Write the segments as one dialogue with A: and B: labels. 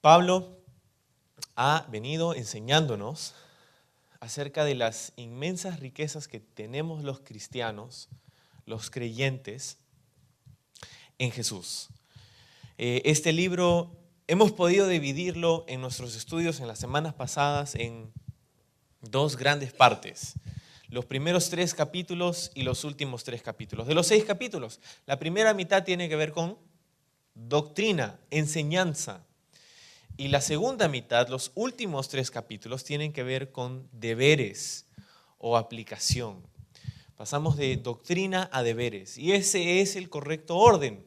A: Pablo ha venido enseñándonos acerca de las inmensas riquezas que tenemos los cristianos, los creyentes, en Jesús. Este libro hemos podido dividirlo en nuestros estudios en las semanas pasadas en dos grandes partes. Los primeros 3 capítulos y los últimos 3 capítulos. De los 6 capítulos, la primera mitad tiene que ver con doctrina, enseñanza. Y la segunda mitad, los últimos 3 capítulos, tienen que ver con deberes o aplicación. Pasamos de doctrina a deberes. Y ese es el correcto orden.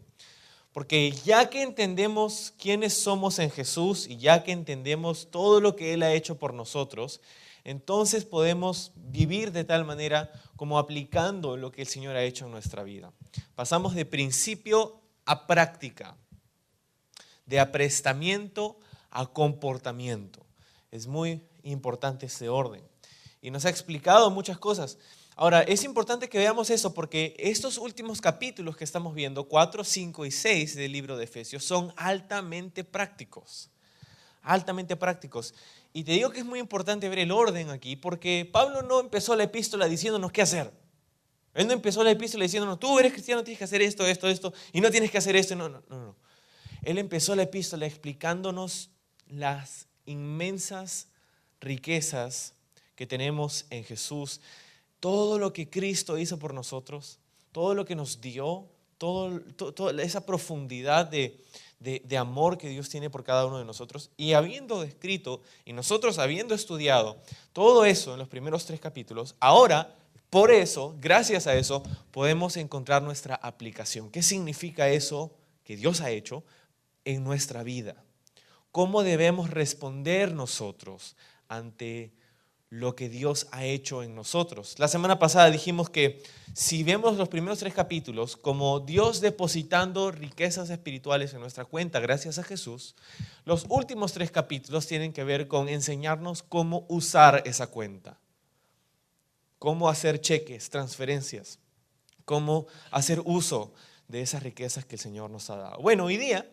A: Porque ya que entendemos quiénes somos en Jesús y ya que entendemos todo lo que Él ha hecho por nosotros, entonces podemos vivir de tal manera como aplicando lo que el Señor ha hecho en nuestra vida. Pasamos de principio a práctica, de aprestamiento a comportamiento. Es muy importante ese orden. Y nos ha explicado muchas cosas. Ahora, es importante que veamos eso porque estos últimos capítulos que estamos viendo, 4, 5 y 6 del libro de Efesios, son altamente prácticos. Altamente prácticos. Y te digo que es muy importante ver el orden aquí porque Pablo no empezó la epístola diciéndonos qué hacer. Él no empezó la epístola diciéndonos, tú eres cristiano, tienes que hacer esto, esto, y no tienes que hacer esto. No. Él empezó la epístola explicándonos las inmensas riquezas que tenemos en Jesús, todo lo que Cristo hizo por nosotros, todo lo que nos dio, toda esa profundidad de amor que Dios tiene por cada uno de nosotros. Y habiendo escrito y nosotros habiendo estudiado todo eso en los primeros 3 capítulos, ahora, por eso, gracias a eso, podemos encontrar nuestra aplicación. ¿Qué significa eso que Dios ha hecho en nuestra vida? ¿Cómo debemos responder nosotros ante lo que Dios ha hecho en nosotros? La semana pasada dijimos que si vemos los primeros 3 capítulos como Dios depositando riquezas espirituales en nuestra cuenta gracias a Jesús, los últimos 3 capítulos tienen que ver con enseñarnos cómo usar esa cuenta, cómo hacer cheques, transferencias, cómo hacer uso de esas riquezas que el Señor nos ha dado. Bueno, hoy día,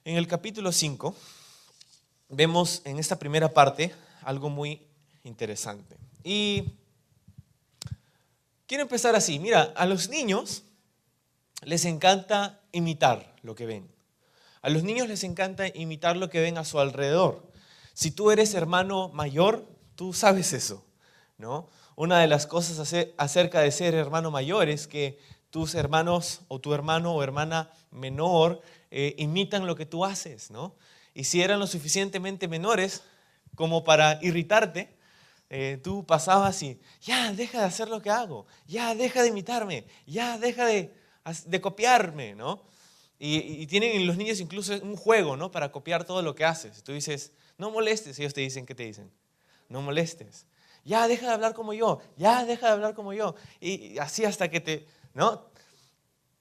A: en el capítulo 5, vemos en esta primera parte algo muy interesante. Y quiero empezar así. Mira, a los niños les encanta imitar lo que ven. A los niños les encanta imitar lo que ven a su alrededor. Si tú eres hermano mayor, tú sabes eso, ¿no? Una de las cosas acerca de ser hermano mayor es que tus hermanos o tu hermano o hermana menor imitan lo que tú haces, ¿no? Y si eran lo suficientemente menores como para irritarte, tú pasabas y, ya, deja de hacer lo que hago, ya, deja de imitarme, ya, deja de copiarme, ¿no? Y tienen los niños incluso un juego, ¿no? Para copiar todo lo que haces. Tú dices, no molestes, ellos te dicen, ¿qué te dicen? No molestes. Ya, deja de hablar como yo, ya, deja de hablar como yo. Y así hasta que ¿no?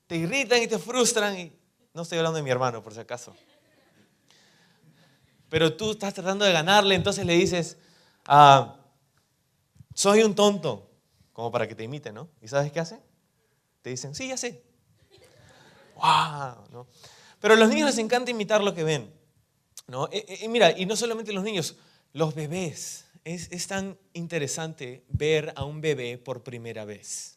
A: Te irritan y te frustran. Y no estoy hablando de mi hermano, por si acaso. Pero tú estás tratando de ganarle, entonces le dices, soy un tonto, como para que te imite, ¿no? ¿Y sabes qué hacen? Te dicen, sí, ya sé. ¡Wow! ¿No? Pero a los niños les encanta imitar lo que ven, ¿no? Mira, y no solamente los niños, los bebés. Es tan interesante ver a un bebé por primera vez.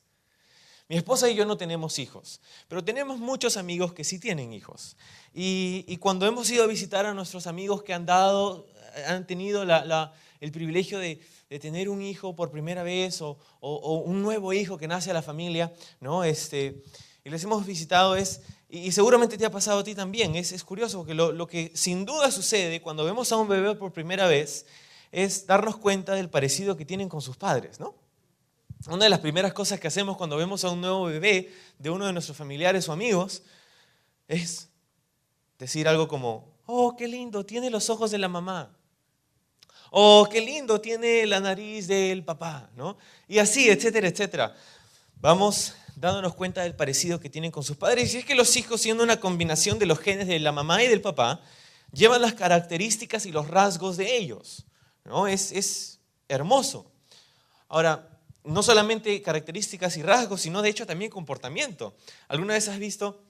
A: Mi esposa y yo no tenemos hijos, pero tenemos muchos amigos que sí tienen hijos. Y cuando hemos ido a visitar a nuestros amigos que han tenido el privilegio de tener un hijo por primera vez o un nuevo hijo que nace a la familia, ¿no? Y les hemos visitado y seguramente te ha pasado a ti también, es curioso porque lo que sin duda sucede cuando vemos a un bebé por primera vez es darnos cuenta del parecido que tienen con sus padres, ¿no? Una de las primeras cosas que hacemos cuando vemos a un nuevo bebé de uno de nuestros familiares o amigos es decir algo como, oh, qué lindo, tiene los ojos de la mamá. Oh, qué lindo, tiene la nariz del papá, ¿no? Y así, etcétera, etcétera. Vamos dándonos cuenta del parecido que tienen con sus padres. Y es que los hijos, siendo una combinación de los genes de la mamá y del papá, llevan las características y los rasgos de ellos, ¿no? Es hermoso. Ahora, no solamente características y rasgos, sino de hecho también comportamiento. ¿Alguna vez has visto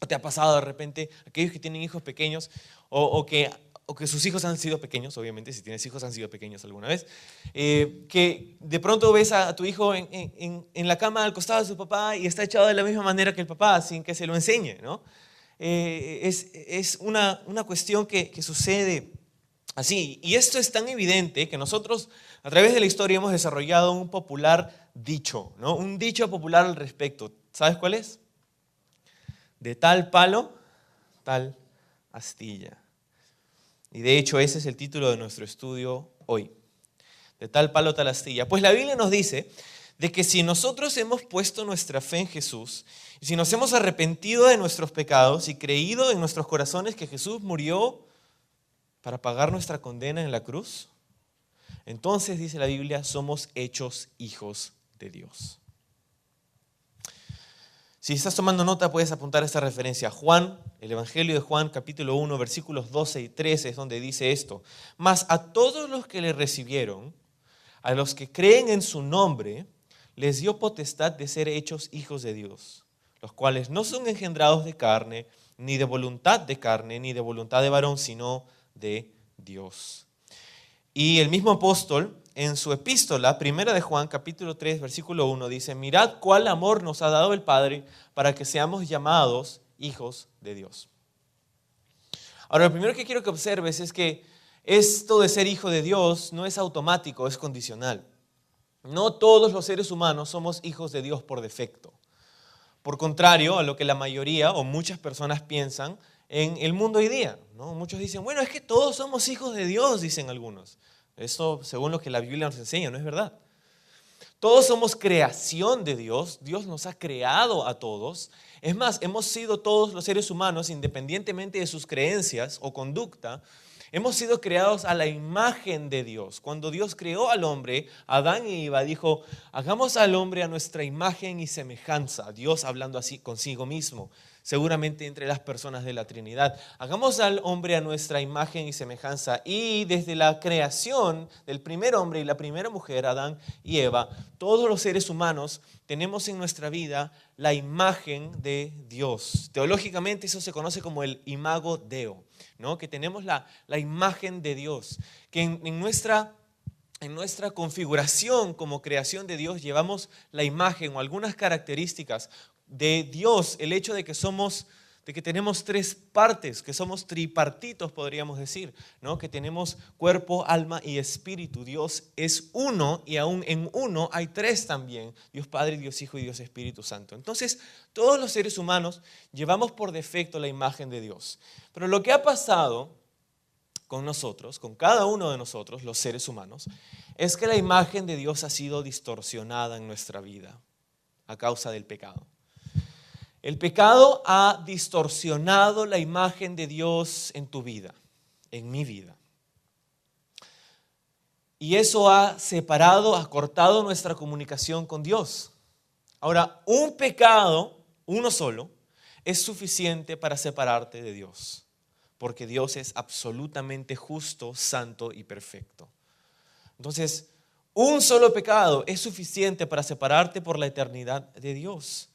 A: o te ha pasado de repente aquellos que tienen hijos pequeños o que o que sus hijos han sido pequeños, obviamente, si tienes hijos han sido pequeños alguna vez, que de pronto ves a tu hijo en la cama al costado de su papá y está echado de la misma manera que el papá, sin que se lo enseñe, ¿no? Es una cuestión que sucede así. Y esto es tan evidente que nosotros a través de la historia hemos desarrollado un popular dicho, ¿no? Un dicho popular al respecto. ¿Sabes cuál es? De tal palo, tal astilla. Y de hecho ese es el título de nuestro estudio hoy. De tal palo, tal astilla. Pues la Biblia nos dice de que si nosotros hemos puesto nuestra fe en Jesús, y si nos hemos arrepentido de nuestros pecados y creído en nuestros corazones que Jesús murió para pagar nuestra condena en la cruz, entonces, dice la Biblia, somos hechos hijos de Dios. Si estás tomando nota, puedes apuntar esta referencia. Juan, el Evangelio de Juan, capítulo 1, versículos 12 y 13, es donde dice esto. Mas a todos los que le recibieron, a los que creen en su nombre, les dio potestad de ser hechos hijos de Dios, los cuales no son engendrados de carne, ni de voluntad de carne, ni de voluntad de varón, sino de Dios. Y el mismo apóstol, en su epístola, primera de Juan, capítulo 3, versículo 1, dice, mirad cuál amor nos ha dado el Padre para que seamos llamados hijos de Dios. Ahora, lo primero que quiero que observes es que esto de ser hijo de Dios no es automático, es condicional. No todos los seres humanos somos hijos de Dios por defecto. Por contrario a lo que la mayoría o muchas personas piensan en el mundo hoy día, ¿no? Muchos dicen, bueno, es que todos somos hijos de Dios, dicen algunos. Eso según lo que la Biblia nos enseña, no es verdad. Todos somos creación de Dios, Dios nos ha creado a todos. Es más, hemos sido todos los seres humanos, independientemente de sus creencias o conducta, hemos sido creados a la imagen de Dios. Cuando Dios creó al hombre, Adán y Eva dijo, hagamos al hombre a nuestra imagen y semejanza. Dios hablando así consigo mismo, seguramente entre las personas de la Trinidad. Hagamos al hombre a nuestra imagen y semejanza. Y desde la creación del primer hombre y la primera mujer, Adán y Eva, todos los seres humanos tenemos en nuestra vida la imagen de Dios. Teológicamente eso se conoce como el imago Dei, ¿no? Que tenemos la imagen de Dios, que en nuestra configuración como creación de Dios llevamos la imagen o algunas características de Dios, el hecho de que tenemos tres partes, que somos tripartitos, podríamos decir, ¿no? Que tenemos cuerpo, alma y espíritu. Dios es uno y aún en uno hay tres también, Dios Padre, Dios Hijo y Dios Espíritu Santo. Entonces, todos los seres humanos llevamos por defecto la imagen de Dios. Pero lo que ha pasado con nosotros, con cada uno de nosotros, los seres humanos, es que la imagen de Dios ha sido distorsionada en nuestra vida a causa del pecado. El pecado ha distorsionado la imagen de Dios en tu vida, en mi vida. Y eso ha separado, ha cortado nuestra comunicación con Dios. Ahora, un pecado, uno solo, es suficiente para separarte de Dios, porque Dios es absolutamente justo, santo y perfecto. Entonces, un solo pecado es suficiente para separarte por la eternidad de Dios.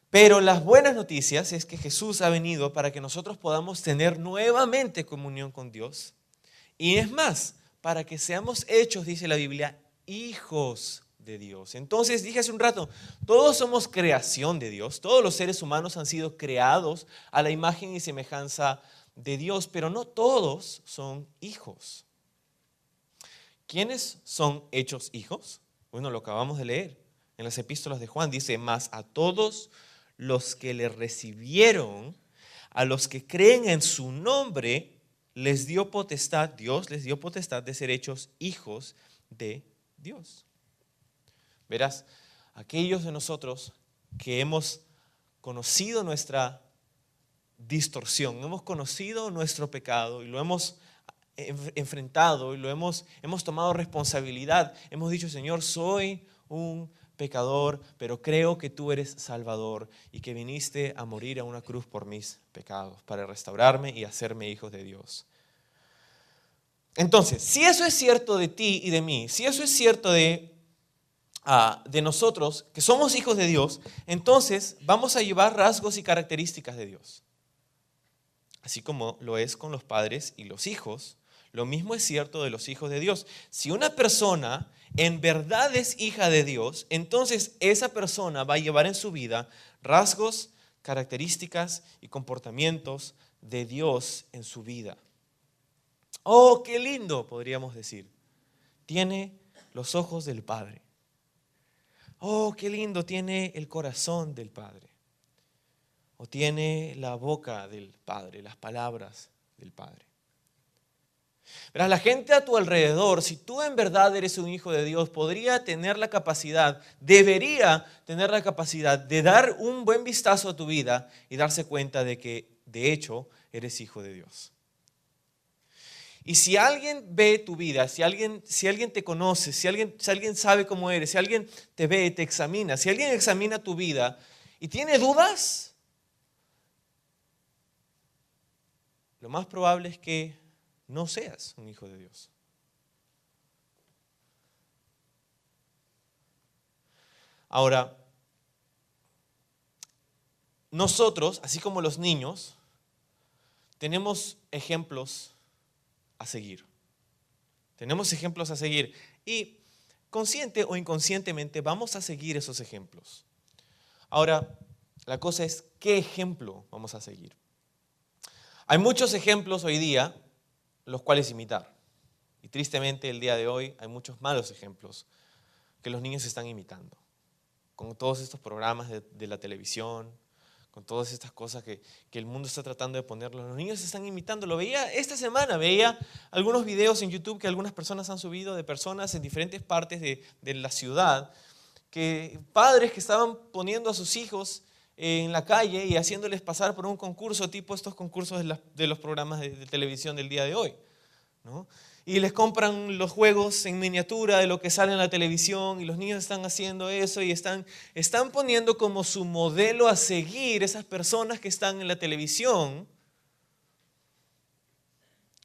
A: Pero las buenas noticias es que Jesús ha venido para que nosotros podamos tener nuevamente comunión con Dios. Y es más, para que seamos hechos, dice la Biblia, hijos de Dios. Entonces, dije hace un rato, todos somos creación de Dios. Todos los seres humanos han sido creados a la imagen y semejanza de Dios, pero no todos son hijos. ¿Quiénes son hechos hijos? Bueno, lo acabamos de leer en las epístolas de Juan. Dice, mas a todos los que le recibieron, a los que creen en su nombre, les dio potestad, Dios les dio potestad de ser hechos hijos de Dios. Verás, aquellos de nosotros que hemos conocido nuestra distorsión, hemos conocido nuestro pecado y lo hemos enfrentado y hemos tomado responsabilidad, hemos dicho, Señor, soy un pecador, pero creo que tú eres Salvador y que viniste a morir a una cruz por mis pecados, para restaurarme y hacerme hijos de Dios. Entonces, si eso es cierto de ti y de mí, si eso es cierto de nosotros, que somos hijos de Dios, entonces vamos a llevar rasgos y características de Dios. así como lo es con los padres y los hijos, lo mismo es cierto de los hijos de Dios. Si una persona en verdad es hija de Dios, entonces esa persona va a llevar en su vida rasgos, características y comportamientos de Dios en su vida. Oh, qué lindo, podríamos decir. Tiene los ojos del Padre. Oh, qué lindo, tiene el corazón del Padre. O tiene la boca del Padre, las palabras del Padre. Verás, la gente a tu alrededor, si tú en verdad eres un hijo de Dios, podría tener la capacidad, debería tener la capacidad de dar un buen vistazo a tu vida y darse cuenta de que, de hecho, eres hijo de Dios. Y si alguien ve tu vida, si alguien te conoce, si alguien sabe cómo eres, si alguien te ve, te examina, si alguien examina tu vida y tiene dudas, lo más probable es que no seas un hijo de Dios. Ahora, nosotros, así como los niños, tenemos ejemplos a seguir. Tenemos ejemplos a seguir y consciente o inconscientemente vamos a seguir esos ejemplos. Ahora, la cosa es, ¿qué ejemplo vamos a seguir? Hay muchos ejemplos hoy día los cuales imitar. Y tristemente el día de hoy hay muchos malos ejemplos que los niños están imitando. Con todos estos programas de la televisión, con todas estas cosas que el mundo está tratando de ponerlos. Los niños están imitando. Lo veía esta semana, veía algunos videos en YouTube que algunas personas han subido de personas en diferentes partes de la ciudad, que padres que estaban poniendo a sus hijos en la calle y haciéndoles pasar por un concurso tipo estos concursos de los programas de televisión del día de hoy, ¿no? Y les compran los juegos en miniatura de lo que sale en la televisión y los niños están haciendo eso y están poniendo como su modelo a seguir esas personas que están en la televisión,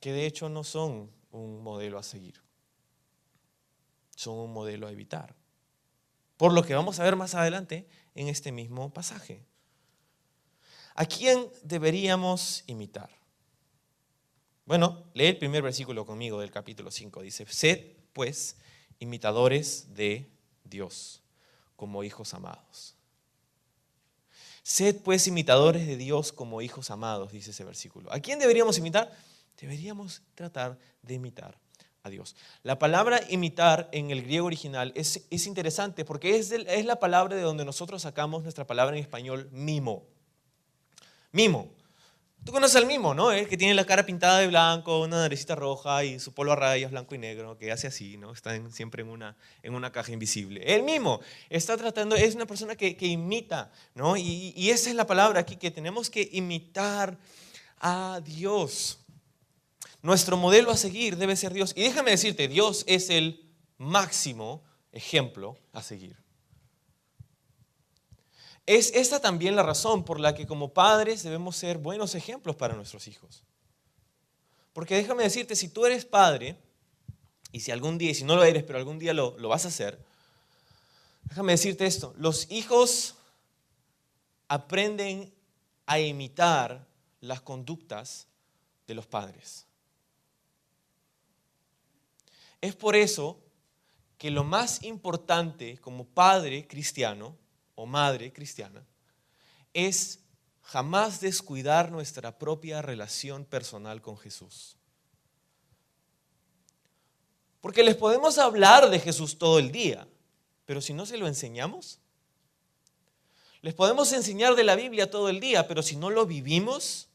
A: que de hecho no son un modelo a seguir, son un modelo a evitar. Por lo que vamos a ver más adelante en este mismo pasaje. ¿A quién deberíamos imitar? Bueno, lee el primer versículo conmigo del capítulo 5. Dice, sed pues imitadores de Dios como hijos amados. Sed pues imitadores de Dios como hijos amados, dice ese versículo. ¿A quién deberíamos imitar? Deberíamos tratar de imitar a Dios. La palabra imitar en el griego original es interesante porque es la palabra de donde nosotros sacamos nuestra palabra en español mimo. Mimo. Tú conoces al mimo, ¿no? El que tiene la cara pintada de blanco, una naricita roja y su polo a rayas blanco y negro, que hace así, ¿no? Está siempre en una caja invisible. El mimo es una persona que imita, ¿no? Y esa es la palabra aquí, que tenemos que imitar a Dios. Nuestro modelo a seguir debe ser Dios. Y déjame decirte, Dios es el máximo ejemplo a seguir. Es esta también la razón por la que como padres debemos ser buenos ejemplos para nuestros hijos. Porque déjame decirte, si tú eres padre, y si algún día, si no lo eres, pero algún día lo vas a hacer, déjame decirte esto, los hijos aprenden a imitar las conductas de los padres. Es por eso que lo más importante como padre cristiano o madre cristiana es jamás descuidar nuestra propia relación personal con Jesús. Porque les podemos hablar de Jesús todo el día, pero si no se lo enseñamos, les podemos enseñar de la Biblia todo el día, pero si no lo vivimos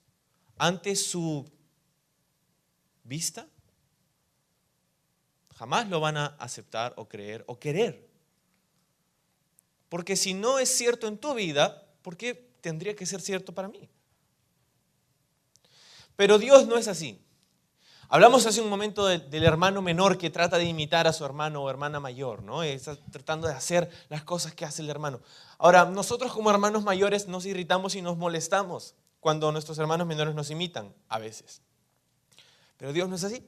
A: ante su vista, jamás lo van a aceptar o creer o querer. Porque si no es cierto en tu vida, ¿por qué tendría que ser cierto para mí? Pero Dios no es así. Hablamos hace un momento del hermano menor que trata de imitar a su hermano o hermana mayor, ¿no? Está tratando de hacer las cosas que hace el hermano. Ahora, nosotros como hermanos mayores nos irritamos y nos molestamos cuando nuestros hermanos menores nos imitan, a veces. Pero Dios no es así.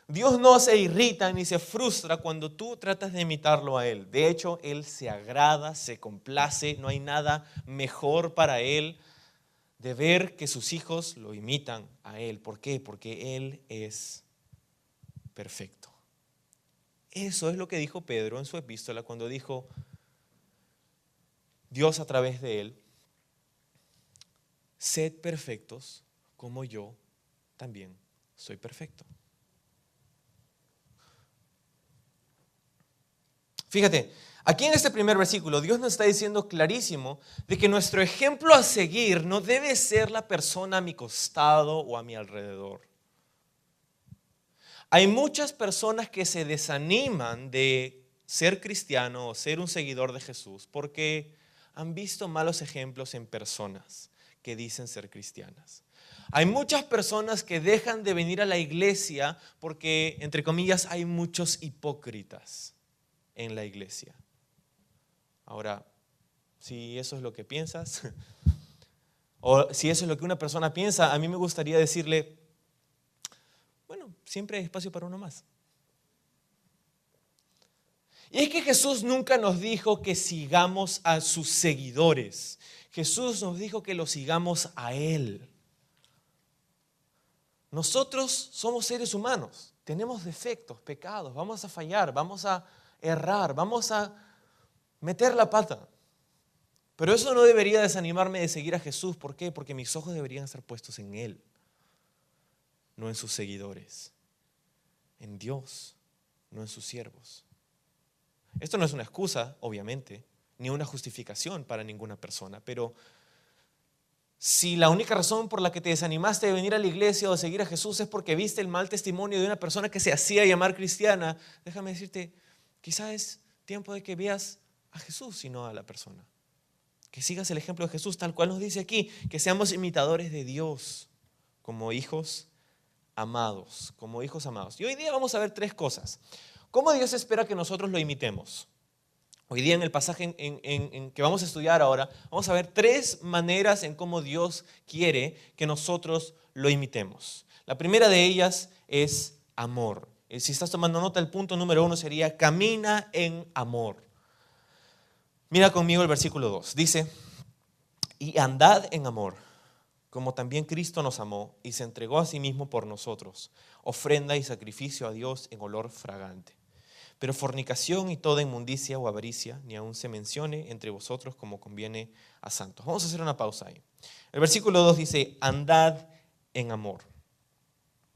A: Dios no se irrita ni se frustra cuando tú tratas de imitarlo a Él. De hecho, Él se agrada, se complace, no hay nada mejor para Él de ver que sus hijos lo imitan a Él. ¿Por qué? Porque Él es perfecto. Eso es lo que dijo Pedro en su epístola cuando dijo, Dios a través de Él, sed perfectos como yo también soy perfecto. Fíjate, aquí en este primer versículo Dios nos está diciendo clarísimo de que nuestro ejemplo a seguir no debe ser la persona a mi costado o a mi alrededor. Hay muchas personas que se desaniman de ser cristiano o ser un seguidor de Jesús porque han visto malos ejemplos en personas que dicen ser cristianas. Hay muchas personas que dejan de venir a la iglesia porque, entre comillas, hay muchos hipócritas en la iglesia. Ahora, si eso es lo que piensas, o si eso es lo que una persona piensa, a mí me gustaría decirle, bueno, siempre hay espacio para uno más. Y es que Jesús nunca nos dijo que sigamos a sus seguidores. Jesús nos dijo que lo sigamos a Él. Nosotros somos seres humanos, tenemos defectos, pecados, vamos a fallar, vamos a errar, vamos a meter la pata. Pero eso no debería desanimarme de seguir a Jesús. ¿Por qué? Porque mis ojos deberían estar puestos en Él, no en sus seguidores, en Dios, no en sus siervos. Esto no es una excusa, obviamente, ni una justificación para ninguna persona, pero si la única razón por la que te desanimaste de venir a la iglesia o de seguir a Jesús es porque viste el mal testimonio de una persona que se hacía llamar cristiana, déjame decirte, quizás es tiempo de que veas a Jesús y no a la persona. Que sigas el ejemplo de Jesús, tal cual nos dice aquí, que seamos imitadores de Dios como hijos amados, como hijos amados. Y hoy día vamos a ver tres cosas. ¿Cómo Dios espera que nosotros lo imitemos? Hoy día en el pasaje en que vamos a estudiar ahora, vamos a ver tres maneras en cómo Dios quiere que nosotros lo imitemos. La primera de ellas es amor. Si estás tomando nota, el punto número 1 sería camina en amor. Mira conmigo el versículo 2. Dice, y andad en amor, como también Cristo nos amó y se entregó a sí mismo por nosotros, ofrenda y sacrificio a Dios en olor fragante. Pero fornicación y toda inmundicia o avaricia, ni aun se mencione entre vosotros como conviene a santos. Vamos a hacer una pausa ahí. El versículo 2 dice, andad en amor.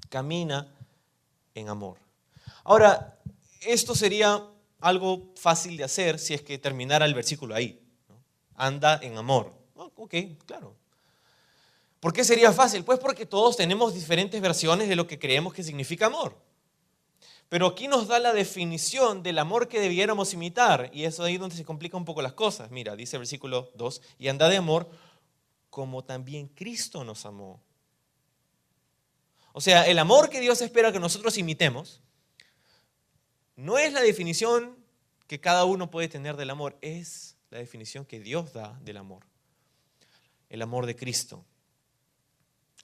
A: Camina en amor. Ahora, esto sería algo fácil de hacer si es que terminara el versículo ahí, ¿no? Anda en amor. Oh, ok, claro. ¿Por qué sería fácil? Pues porque todos tenemos diferentes versiones de lo que creemos que significa amor. Pero aquí nos da la definición del amor que debiéramos imitar, y es ahí donde se complican un poco las cosas. Mira, dice el versículo 2, y andad de amor como también Cristo nos amó. O sea, el amor que Dios espera que nosotros imitemos no es la definición que cada uno puede tener del amor, es la definición que Dios da del amor. El amor de Cristo.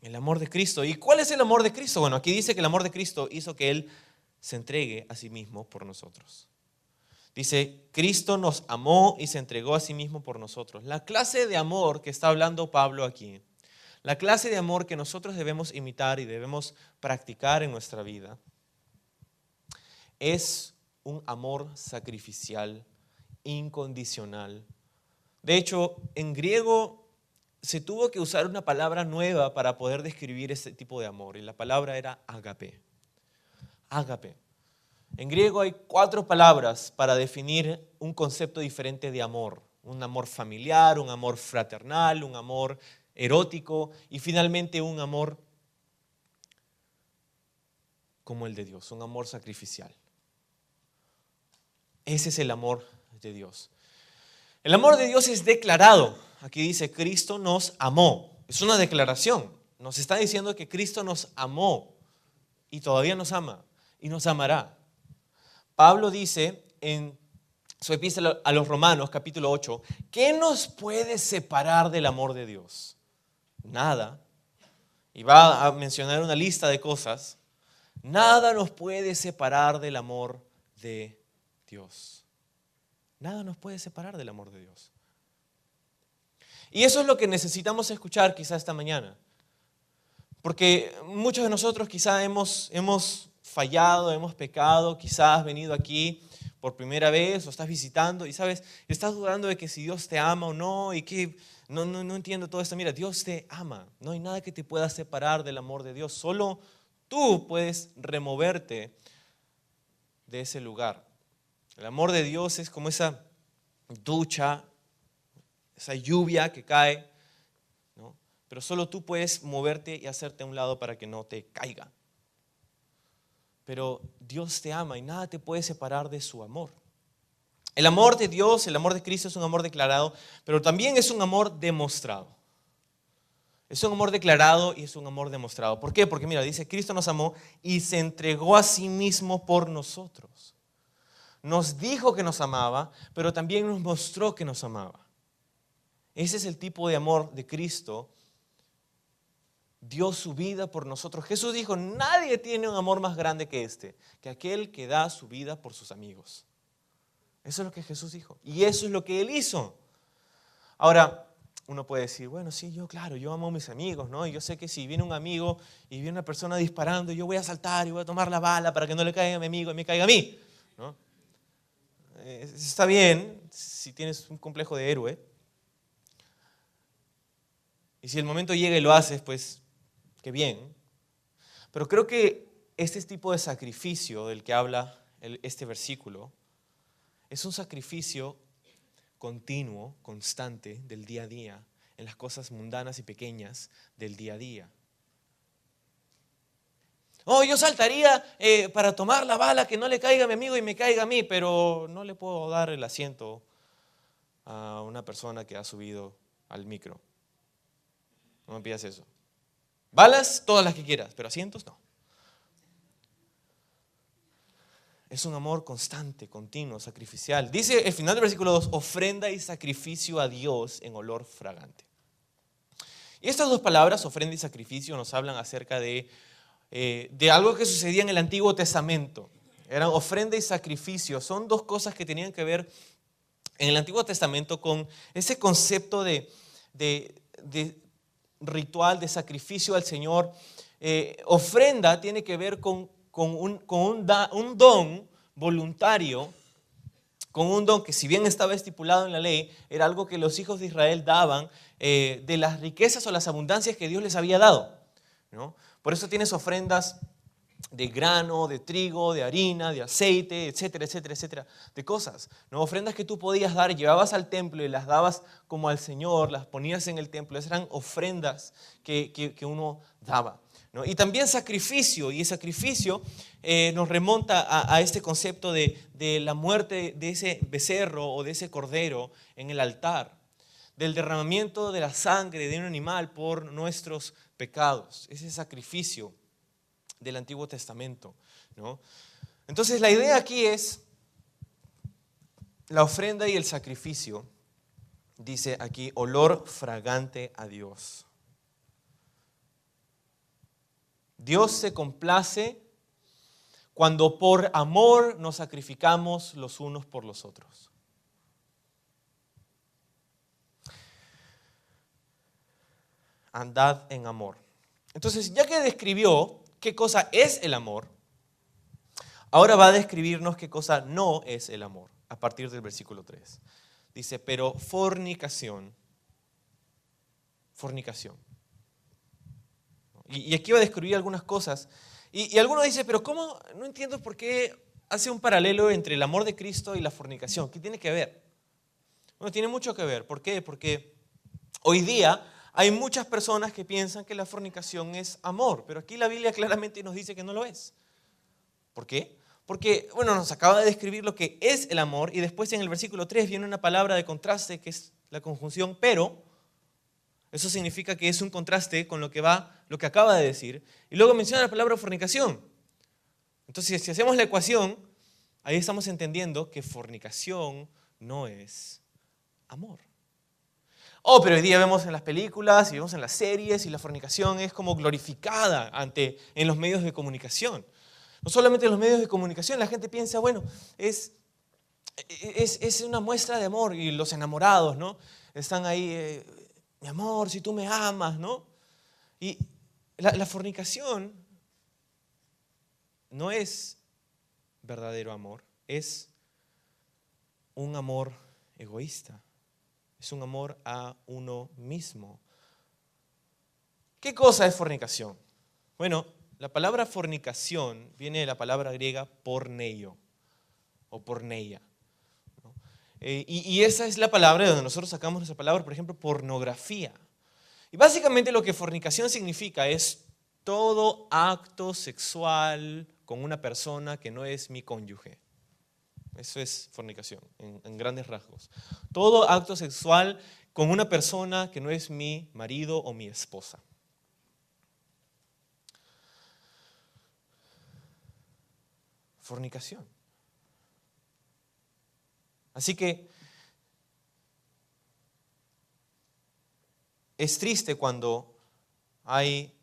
A: El amor de Cristo. ¿Y cuál es el amor de Cristo? Bueno, aquí dice que el amor de Cristo hizo que Él se entregue a sí mismo por nosotros. Dice, Cristo nos amó y se entregó a sí mismo por nosotros. La clase de amor que está hablando Pablo aquí, la clase de amor que nosotros debemos imitar y debemos practicar en nuestra vida, es un amor sacrificial, incondicional. De hecho, en griego se tuvo que usar una palabra nueva para poder describir este tipo de amor, y la palabra era ágape. Ágape. En griego hay 4 palabras para definir un concepto diferente de amor. Un amor familiar, un amor fraternal, un amor erótico y finalmente un amor como el de Dios, un amor sacrificial. Ese es el amor de Dios. El amor de Dios es declarado. Aquí dice, Cristo nos amó. Es una declaración. Nos está diciendo que Cristo nos amó y todavía nos ama y nos amará. Pablo dice en su epístola a los Romanos, capítulo 8, ¿qué nos puede separar del amor de Dios? Nada. Y va a mencionar una lista de cosas. Nada nos puede separar del amor de Dios. Nada nos puede separar del amor de Dios. Y eso es lo que necesitamos escuchar quizá esta mañana. Porque muchos de nosotros quizá hemos fallado, hemos pecado, quizás has venido aquí por primera vez o estás visitando y sabes, estás dudando de que si Dios te ama o no y que no entiendo todo esto. Mira, Dios te ama, no hay nada que te pueda separar del amor de Dios, solo tú puedes removerte de ese lugar. El amor de Dios es como esa ducha, esa lluvia que cae, ¿no? Pero solo tú puedes moverte y hacerte a un lado para que no te caiga. Pero Dios te ama y nada te puede separar de su amor. El amor de Dios, el amor de Cristo es un amor declarado, pero también es un amor demostrado. Es un amor declarado y es un amor demostrado. ¿Por qué? Porque mira, dice, Cristo nos amó y se entregó a sí mismo por nosotros. Nos dijo que nos amaba, pero también nos mostró que nos amaba. Ese es el tipo de amor de Cristo. Dio su vida por nosotros. Jesús dijo, nadie tiene un amor más grande que este, que aquel que da su vida por sus amigos. Eso es lo que Jesús dijo. Y eso es lo que Él hizo. Ahora, uno puede decir, bueno, sí, yo amo a mis amigos, ¿no? Y yo sé que si viene un amigo y viene una persona disparando, yo voy a saltar y voy a tomar la bala para que no le caiga a mi amigo y me caiga a mí, ¿no? Está bien si tienes un complejo de héroe. Y si el momento llega y lo haces, pues qué bien. Pero creo que este tipo de sacrificio del que habla este versículo es un sacrificio continuo, constante del día a día, en las cosas mundanas y pequeñas del día a día. Oh, yo saltaría para tomar la bala que no le caiga a mi amigo y me caiga a mí, pero no le puedo dar el asiento a una persona que ha subido al micro. No me pidas eso. Balas, todas las que quieras, pero asientos no. Es un amor constante, continuo, sacrificial. Dice el final del versículo 2, ofrenda y sacrificio a Dios en olor fragante. Y estas dos palabras, ofrenda y sacrificio, nos hablan acerca de algo que sucedía en el Antiguo Testamento. Eran ofrenda y sacrificio. Son dos cosas que tenían que ver en el Antiguo Testamento con ese concepto de ritual, de sacrificio al Señor. Ofrenda tiene que ver con un don voluntario, con un don que si bien estaba estipulado en la ley, era algo que los hijos de Israel daban de las riquezas o las abundancias que Dios les había dado, ¿no? Por eso tienes ofrendas de grano, de trigo, de harina, de aceite, etcétera, etcétera, etcétera, de cosas, ¿no? Ofrendas que tú podías dar, llevabas al templo y las dabas como al Señor, las ponías en el templo. Esas eran ofrendas que uno daba, ¿no? Y también sacrificio, y el sacrificio nos remonta a este concepto de la muerte de ese becerro o de ese cordero en el altar, del derramamiento de la sangre de un animal por nuestros pecados, ese sacrificio del Antiguo Testamento, ¿no? Entonces la idea aquí es la ofrenda y el sacrificio, dice aquí, olor fragante a Dios. Dios se complace cuando por amor nos sacrificamos los unos por los otros. Andad en amor. Entonces, ya que describió qué cosa es el amor, ahora va a describirnos qué cosa no es el amor, a partir del versículo 3. Dice, pero fornicación. Y aquí va a describir algunas cosas. Y alguno dice, pero ¿cómo? No entiendo por qué hace un paralelo entre el amor de Cristo y la fornicación. ¿Qué tiene que ver? Bueno, tiene mucho que ver. ¿Por qué? Porque hoy día hay muchas personas que piensan que la fornicación es amor, pero aquí la Biblia claramente nos dice que no lo es. ¿Por qué? Porque, bueno, nos acaba de describir lo que es el amor y después en el versículo 3 viene una palabra de contraste que es la conjunción pero. Eso significa que es un contraste con lo que acaba de decir. Y luego menciona la palabra fornicación. Entonces, si hacemos la ecuación, ahí estamos entendiendo que fornicación no es amor. Oh, pero hoy día vemos en las películas y vemos en las series y la fornicación es como glorificada en los medios de comunicación. No solamente en los medios de comunicación, la gente piensa, bueno, es una muestra de amor y los enamorados, ¿no? Están ahí mi amor, si tú me amas, ¿no? Y la fornicación no es verdadero amor, es un amor egoísta, es un amor a uno mismo. ¿Qué cosa es fornicación? Bueno, la palabra fornicación viene de la palabra griega porneio o porneia, ¿no? Y esa es la palabra de donde nosotros sacamos nuestra palabra, por ejemplo, pornografía. Y básicamente lo que fornicación significa es todo acto sexual con una persona que no es mi cónyuge. Eso es fornicación, en grandes rasgos. Todo acto sexual con una persona que no es mi marido o mi esposa. Fornicación. Así que es triste cuando hay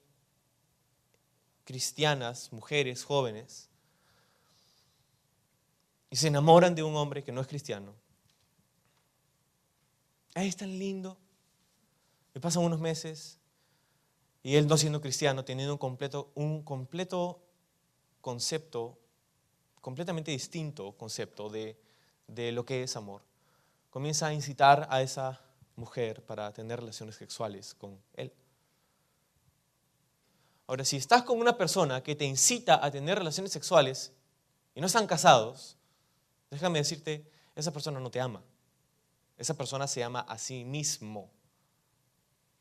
A: cristianas, mujeres, jóvenes, y se enamoran de un hombre que no es cristiano. Ay, es tan lindo. Y pasan unos meses y él no siendo cristiano, teniendo un completo concepto, completamente distinto concepto de lo que es amor. Comienza a incitar a esa mujer para tener relaciones sexuales con él. Ahora, si estás con una persona que te incita a tener relaciones sexuales y no están casados, déjame decirte, esa persona no te ama. Esa persona se ama a sí mismo.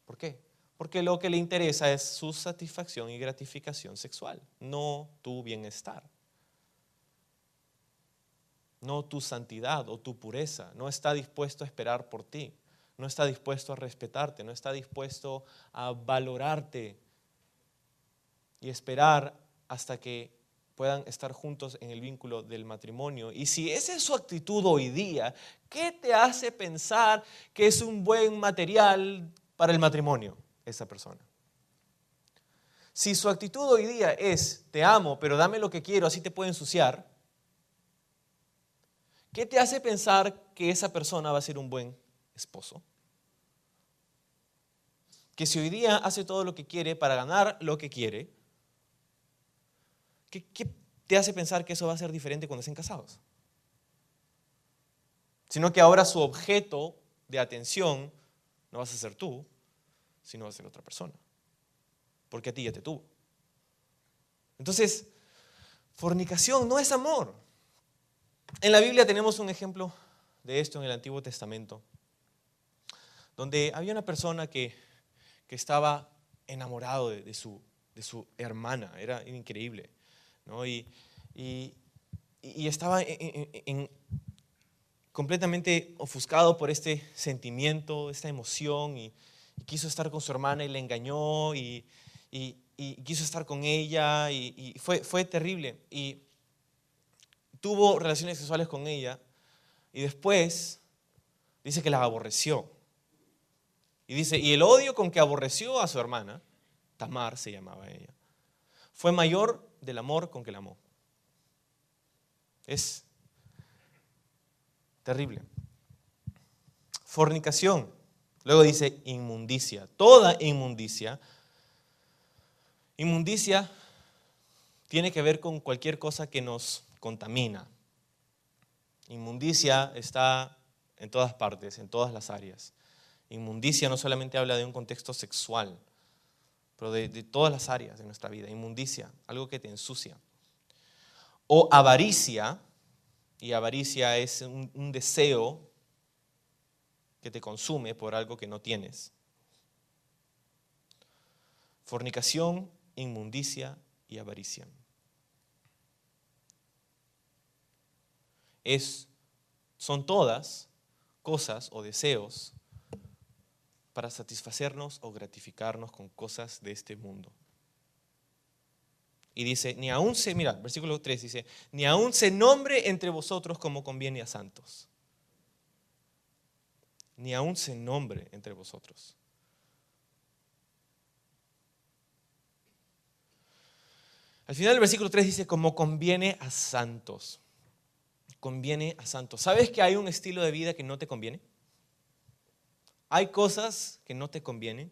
A: ¿Por qué? Porque lo que le interesa es su satisfacción y gratificación sexual, no tu bienestar, no tu santidad o tu pureza. No está dispuesto a esperar por ti, no está dispuesto a respetarte, no está dispuesto a valorarte y esperar hasta que puedan estar juntos en el vínculo del matrimonio. Y si esa es su actitud hoy día, ¿qué te hace pensar que es un buen material para el matrimonio esa persona? Si su actitud hoy día es, te amo, pero dame lo que quiero, así te puedo ensuciar, ¿qué te hace pensar que esa persona va a ser un buen esposo? Que si hoy día hace todo lo que quiere para ganar lo que quiere, ¿qué te hace pensar que eso va a ser diferente cuando estén casados? Sino que ahora su objeto de atención no vas a ser tú, sino va a ser otra persona. Porque a ti ya te tuvo. Entonces, fornicación no es amor. En la Biblia tenemos un ejemplo de esto en el Antiguo Testamento, donde había una persona que estaba enamorado de su hermana. Era increíble, ¿no? Y estaba completamente ofuscado por este sentimiento, esta emoción, y quiso estar con su hermana y le engañó y quiso estar con ella y fue terrible. Y tuvo relaciones sexuales con ella y después dice que la aborreció. Y dice, y el odio con que aborreció a su hermana, Tamar se llamaba ella, fue mayor del amor con que la amó. Es terrible. Fornicación. Luego dice inmundicia. Toda inmundicia. Inmundicia tiene que ver con cualquier cosa que nos contamina. Inmundicia está en todas partes, en todas las áreas. Inmundicia no solamente habla de un contexto sexual, pero de todas las áreas de nuestra vida. Inmundicia, algo que te ensucia. O avaricia, y avaricia es un deseo que te consume por algo que no tienes. Fornicación, inmundicia y avaricia. Son todas cosas o deseos para satisfacernos o gratificarnos con cosas de este mundo. Y dice, mira, versículo 3 dice, ni aún se nombre entre vosotros como conviene a santos. Ni aún se nombre entre vosotros. Al final del versículo 3 dice, como conviene a santos. Conviene a santos. ¿Sabes que hay un estilo de vida que no te conviene? Hay cosas que no te convienen.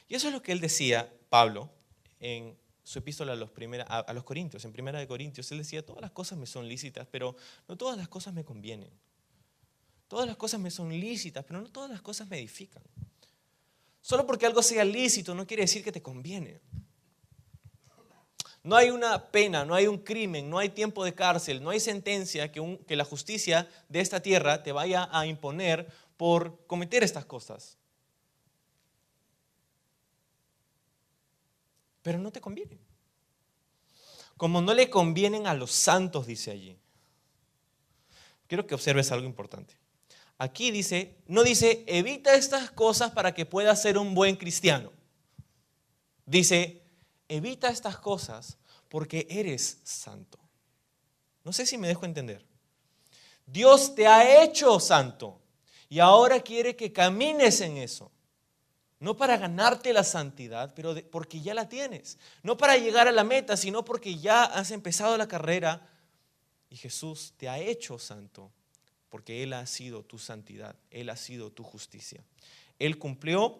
A: Y eso es lo que él decía, Pablo, en su epístola a los Corintios, en Primera de Corintios. Él decía, todas las cosas me son lícitas, pero no todas las cosas me convienen. Todas las cosas me son lícitas, pero no todas las cosas me edifican. Solo porque algo sea lícito no quiere decir que te conviene. No hay una pena, no hay un crimen, no hay tiempo de cárcel, no hay sentencia que la justicia de esta tierra te vaya a imponer por cometer estas cosas. Pero no te convienen. Como no le convienen a los santos, dice allí. Quiero que observes algo importante. Aquí dice, no dice, evita estas cosas para que puedas ser un buen cristiano. Dice, evita estas cosas porque eres santo. No sé si me dejo entender. Dios te ha hecho santo y ahora quiere que camines en eso. No para ganarte la santidad, pero porque ya la tienes. No para llegar a la meta, sino porque ya has empezado la carrera y Jesús te ha hecho santo. Porque Él ha sido tu santidad, Él ha sido tu justicia. Él cumplió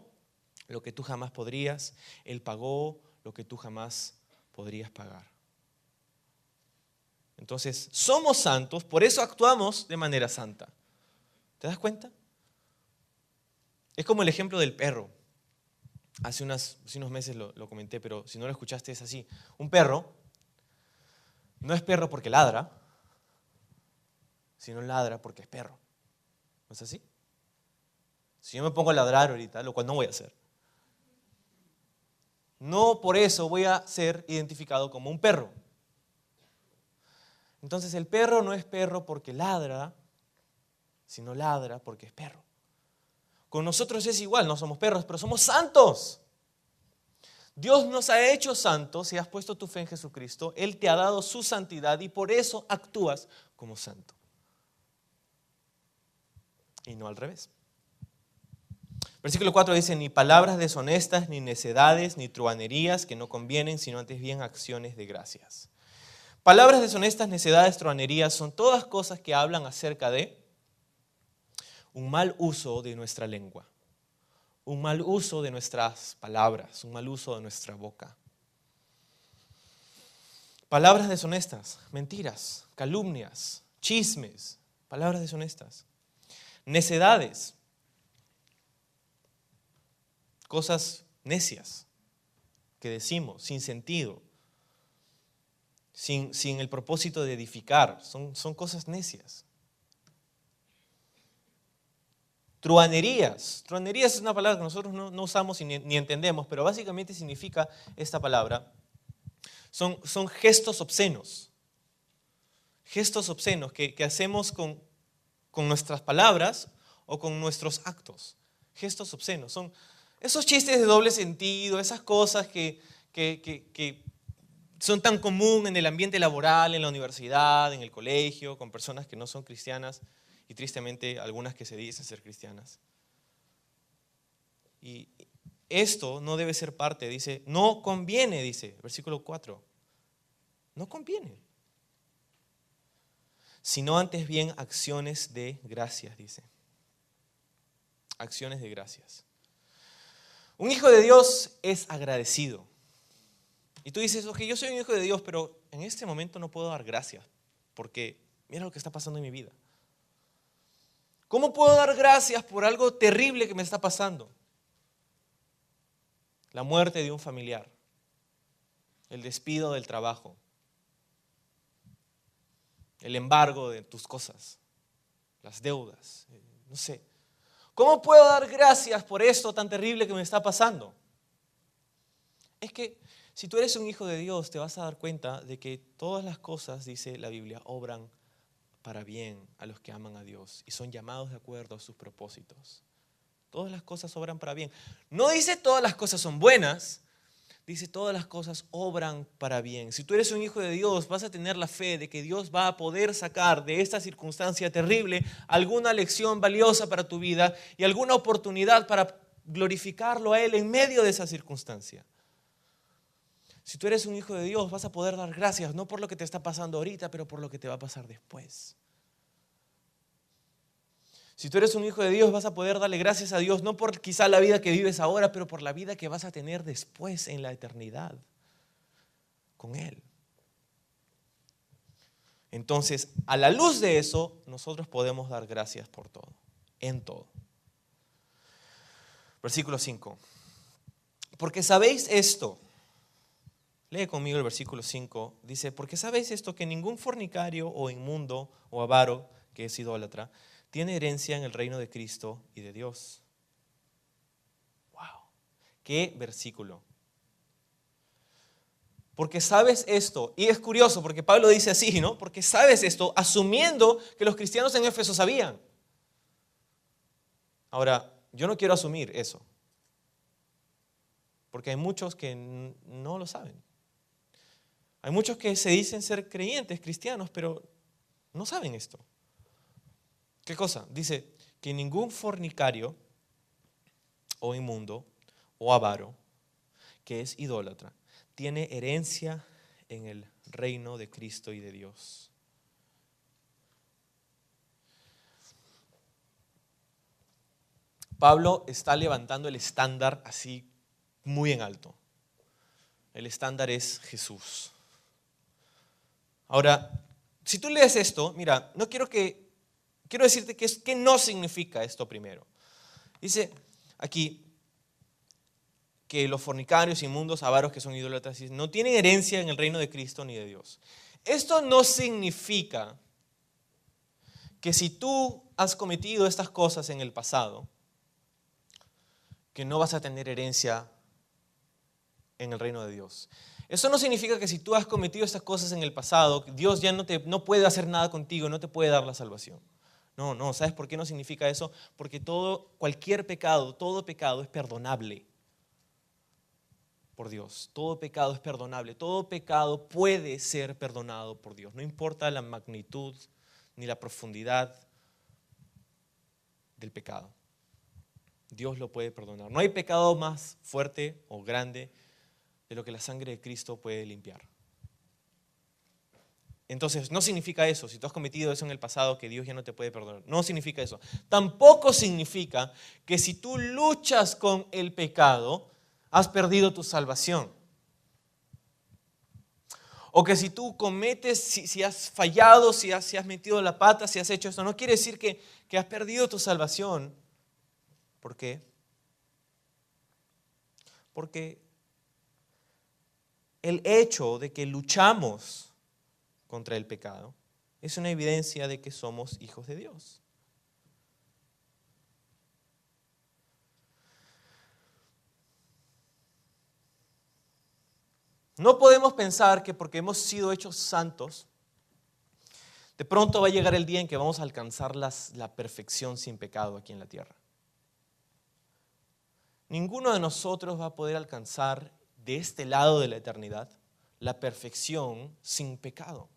A: lo que tú jamás podrías, Él pagó lo que tú jamás podrías pagar. Entonces, somos santos, por eso actuamos de manera santa. ¿Te das cuenta? Es como el ejemplo del perro. Hace unos meses lo comenté, pero si no lo escuchaste es así. Un perro no es perro porque ladra, sino ladra porque es perro. ¿No es así? Si yo me pongo a ladrar ahorita, lo cual no voy a hacer, no por eso voy a ser identificado como un perro. Entonces el perro no es perro porque ladra, sino ladra porque es perro. Con nosotros es igual, no somos perros, pero somos santos. Dios nos ha hecho santos, si has puesto tu fe en Jesucristo, Él te ha dado su santidad y por eso actúas como santo. Y no al revés. Versículo 4 dice, ni palabras deshonestas, ni necedades, ni truhanerías que no convienen, sino antes bien acciones de gracias. Palabras deshonestas, necedades, truhanerías son todas cosas que hablan acerca de un mal uso de nuestra lengua, un mal uso de nuestras palabras, un mal uso de nuestra boca. Palabras deshonestas, mentiras, calumnias, chismes, palabras deshonestas. Necedades, cosas necias que decimos sin sentido, sin el propósito de edificar, son cosas necias. Truhanerías es una palabra que nosotros no usamos ni entendemos, pero básicamente significa esta palabra, son gestos obscenos que hacemos con nuestras palabras o con nuestros actos. Gestos obscenos, son esos chistes de doble sentido, esas cosas que son tan común en el ambiente laboral, en la universidad, en el colegio, con personas que no son cristianas y tristemente algunas que se dicen ser cristianas. Y esto no debe ser parte, dice, no conviene, dice, versículo 4, no conviene, sino antes bien acciones de gracias, dice. Acciones de gracias. Un hijo de Dios es agradecido. Y tú dices, ok, yo soy un hijo de Dios, pero en este momento no puedo dar gracias, porque mira lo que está pasando en mi vida. ¿Cómo puedo dar gracias por algo terrible que me está pasando? La muerte de un familiar, el despido del trabajo, el embargo de tus cosas, las deudas, no sé. ¿Cómo puedo dar gracias por esto tan terrible que me está pasando? Es que si tú eres un hijo de Dios, te vas a dar cuenta de que todas las cosas, dice la Biblia, obran para bien a los que aman a Dios y son llamados de acuerdo a sus propósitos. Todas las cosas obran para bien. No dice todas las cosas son buenas, dice todas las cosas obran para bien. Si tú eres un hijo de Dios, vas a tener la fe de que Dios va a poder sacar de esta circunstancia terrible alguna lección valiosa para tu vida y alguna oportunidad para glorificarlo a Él en medio de esa circunstancia. Si tú eres un hijo de Dios, vas a poder dar gracias, no por lo que te está pasando ahorita, pero por lo que te va a pasar después. Si tú eres un hijo de Dios, vas a poder darle gracias a Dios, no por quizá la vida que vives ahora, pero por la vida que vas a tener después en la eternidad con Él. Entonces, a la luz de eso, nosotros podemos dar gracias por todo, en todo. Versículo 5. Porque sabéis esto. Lee conmigo el versículo 5. Dice, porque sabéis esto, que ningún fornicario o inmundo o avaro, que es idólatra, tiene herencia en el reino de Cristo y de Dios. ¡Wow! ¡Qué versículo! Porque sabes esto, y es curioso porque Pablo dice así, ¿no? Porque sabes esto, asumiendo que los cristianos en Éfeso sabían. Ahora, yo no quiero asumir eso, porque hay muchos que no lo saben. Hay muchos que se dicen ser creyentes, cristianos, pero no saben esto. ¿Qué cosa? Dice que ningún fornicario o inmundo o avaro, que es idólatra, tiene herencia en el reino de Cristo y de Dios. Pablo está levantando el estándar así muy en alto. El estándar es Jesús. Ahora, si tú lees esto, mira, quiero decirte que no significa esto primero. Dice aquí que los fornicarios, inmundos, avaros, que son idólatras, no tienen herencia en el reino de Cristo ni de Dios. Esto no significa que si tú has cometido estas cosas en el pasado, que no vas a tener herencia en el reino de Dios. Eso no significa que si tú has cometido estas cosas en el pasado, Dios ya no puede hacer nada contigo, no te puede dar la salvación. No, ¿sabes por qué no significa eso? Porque cualquier pecado, todo pecado es perdonable por Dios. Todo pecado es perdonable, todo pecado puede ser perdonado por Dios. No importa la magnitud ni la profundidad del pecado. Dios lo puede perdonar. No hay pecado más fuerte o grande de lo que la sangre de Cristo puede limpiar. Entonces, no significa eso, si tú has cometido eso en el pasado, que Dios ya no te puede perdonar. No significa eso. Tampoco significa que si tú luchas con el pecado, has perdido tu salvación. O que si tú cometes, si has fallado, si has metido la pata, si has hecho eso, no quiere decir que has perdido tu salvación. ¿Por qué? Porque el hecho de que luchamos contra el pecado es una evidencia de que somos hijos de Dios. No podemos pensar que porque hemos sido hechos santos, de pronto va a llegar el día en que vamos a alcanzar la perfección sin pecado aquí en la tierra. Ninguno de nosotros va a poder alcanzar de este lado de la eternidad la perfección sin pecado.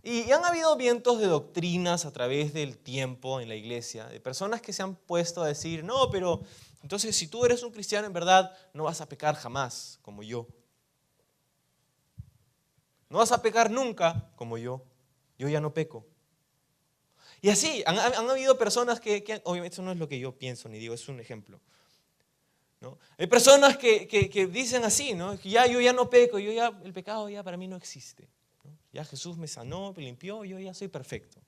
A: Y han habido vientos de doctrinas a través del tiempo en la iglesia, de personas que se han puesto a decir, no, pero entonces si tú eres un cristiano en verdad, no vas a pecar jamás como yo. No vas a pecar nunca como yo. Yo ya no peco. Y así, han habido personas que obviamente eso no es lo que yo pienso ni digo, es un ejemplo, ¿no? Hay personas que dicen así, ¿no? Que yo ya no peco, el pecado ya para mí no existe, ¿no? Ya Jesús me sanó, me limpió, yo ya soy perfecto.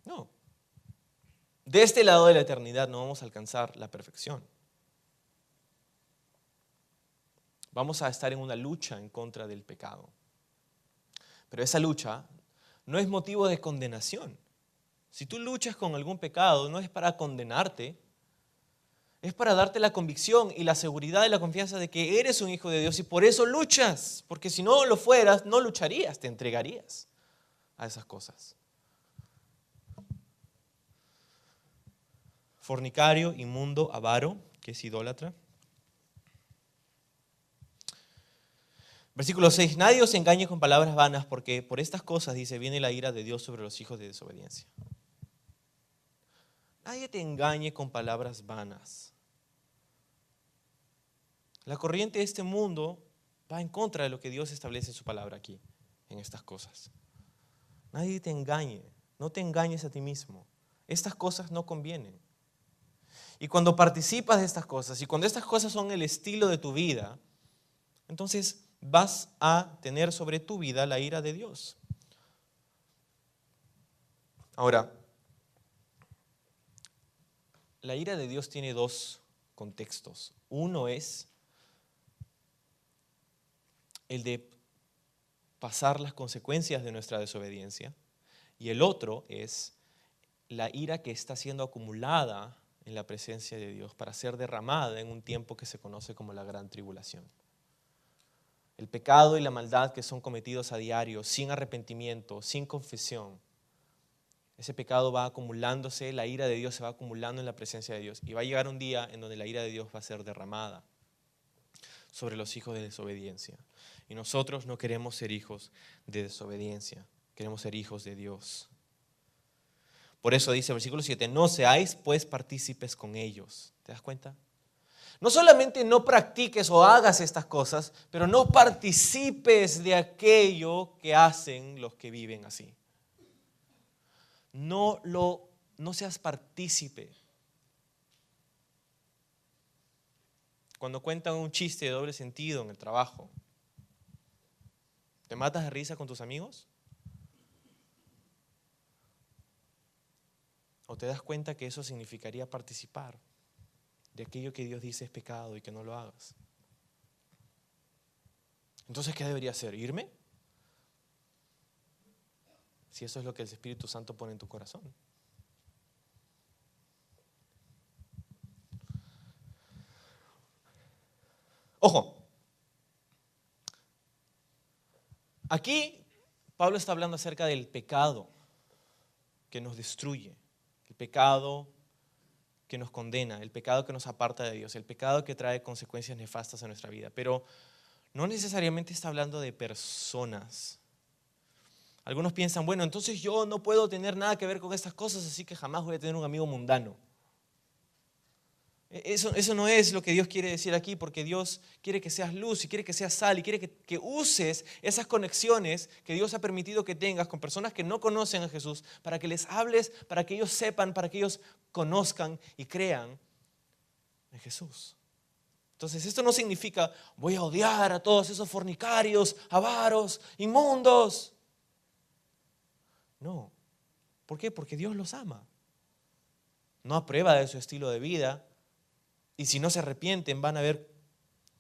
A: No. De este lado de la eternidad no vamos a alcanzar la perfección. Vamos a estar en una lucha en contra del pecado. Pero esa lucha no es motivo de condenación. Si tú luchas con algún pecado, no es para condenarte, es para darte la convicción y la seguridad y la confianza de que eres un hijo de Dios y por eso luchas, porque si no lo fueras, no lucharías, te entregarías a esas cosas. Fornicario, inmundo, avaro, que es idólatra. Versículo 6, nadie os engañe con palabras vanas, porque por estas cosas, dice, viene la ira de Dios sobre los hijos de desobediencia. Nadie te engañe con palabras vanas. La corriente de este mundo va en contra de lo que Dios establece en su palabra aquí, en estas cosas. Nadie te engañe. No te engañes a ti mismo. Estas cosas no convienen. Y cuando participas de estas cosas, y cuando estas cosas son el estilo de tu vida, entonces vas a tener sobre tu vida la ira de Dios. Ahora, la ira de Dios tiene dos contextos. Uno es el de pasar las consecuencias de nuestra desobediencia, y el otro es la ira que está siendo acumulada en la presencia de Dios para ser derramada en un tiempo que se conoce como la gran tribulación. El pecado y la maldad que son cometidos a diario, sin arrepentimiento, sin confesión, ese pecado va acumulándose, la ira de Dios se va acumulando en la presencia de Dios, y va a llegar un día en donde la ira de Dios va a ser derramada sobre los hijos de desobediencia. Y nosotros no queremos ser hijos de desobediencia, queremos ser hijos de Dios. Por eso dice el versículo 7, no seáis pues partícipes con ellos. ¿Te das cuenta? No solamente no practiques o hagas estas cosas, pero no participes de aquello que hacen los que viven así. No seas partícipe. Cuando cuentan un chiste de doble sentido en el trabajo, ¿te matas de risa con tus amigos? ¿O te das cuenta que eso significaría participar de aquello que Dios dice es pecado y que no lo hagas? Entonces, ¿qué debería hacer? ¿Irme? Si eso es lo que el Espíritu Santo pone en tu corazón. Ojo, aquí Pablo está hablando acerca del pecado que nos destruye, el pecado que nos condena, el pecado que nos aparta de Dios, el pecado que trae consecuencias nefastas a nuestra vida, pero no necesariamente está hablando de personas. Algunos piensan, bueno, entonces yo no puedo tener nada que ver con estas cosas, así que jamás voy a tener un amigo mundano. Eso no es lo que Dios quiere decir aquí, porque Dios quiere que seas luz y quiere que seas sal y quiere que uses esas conexiones que Dios ha permitido que tengas con personas que no conocen a Jesús, para que les hables, para que ellos sepan, para que ellos conozcan y crean en Jesús. Entonces esto no significa voy a odiar a todos esos fornicarios, avaros, inmundos. No. ¿Por qué? Porque Dios los ama. No aprueba de su estilo de vida. Y si no se arrepienten, van a haber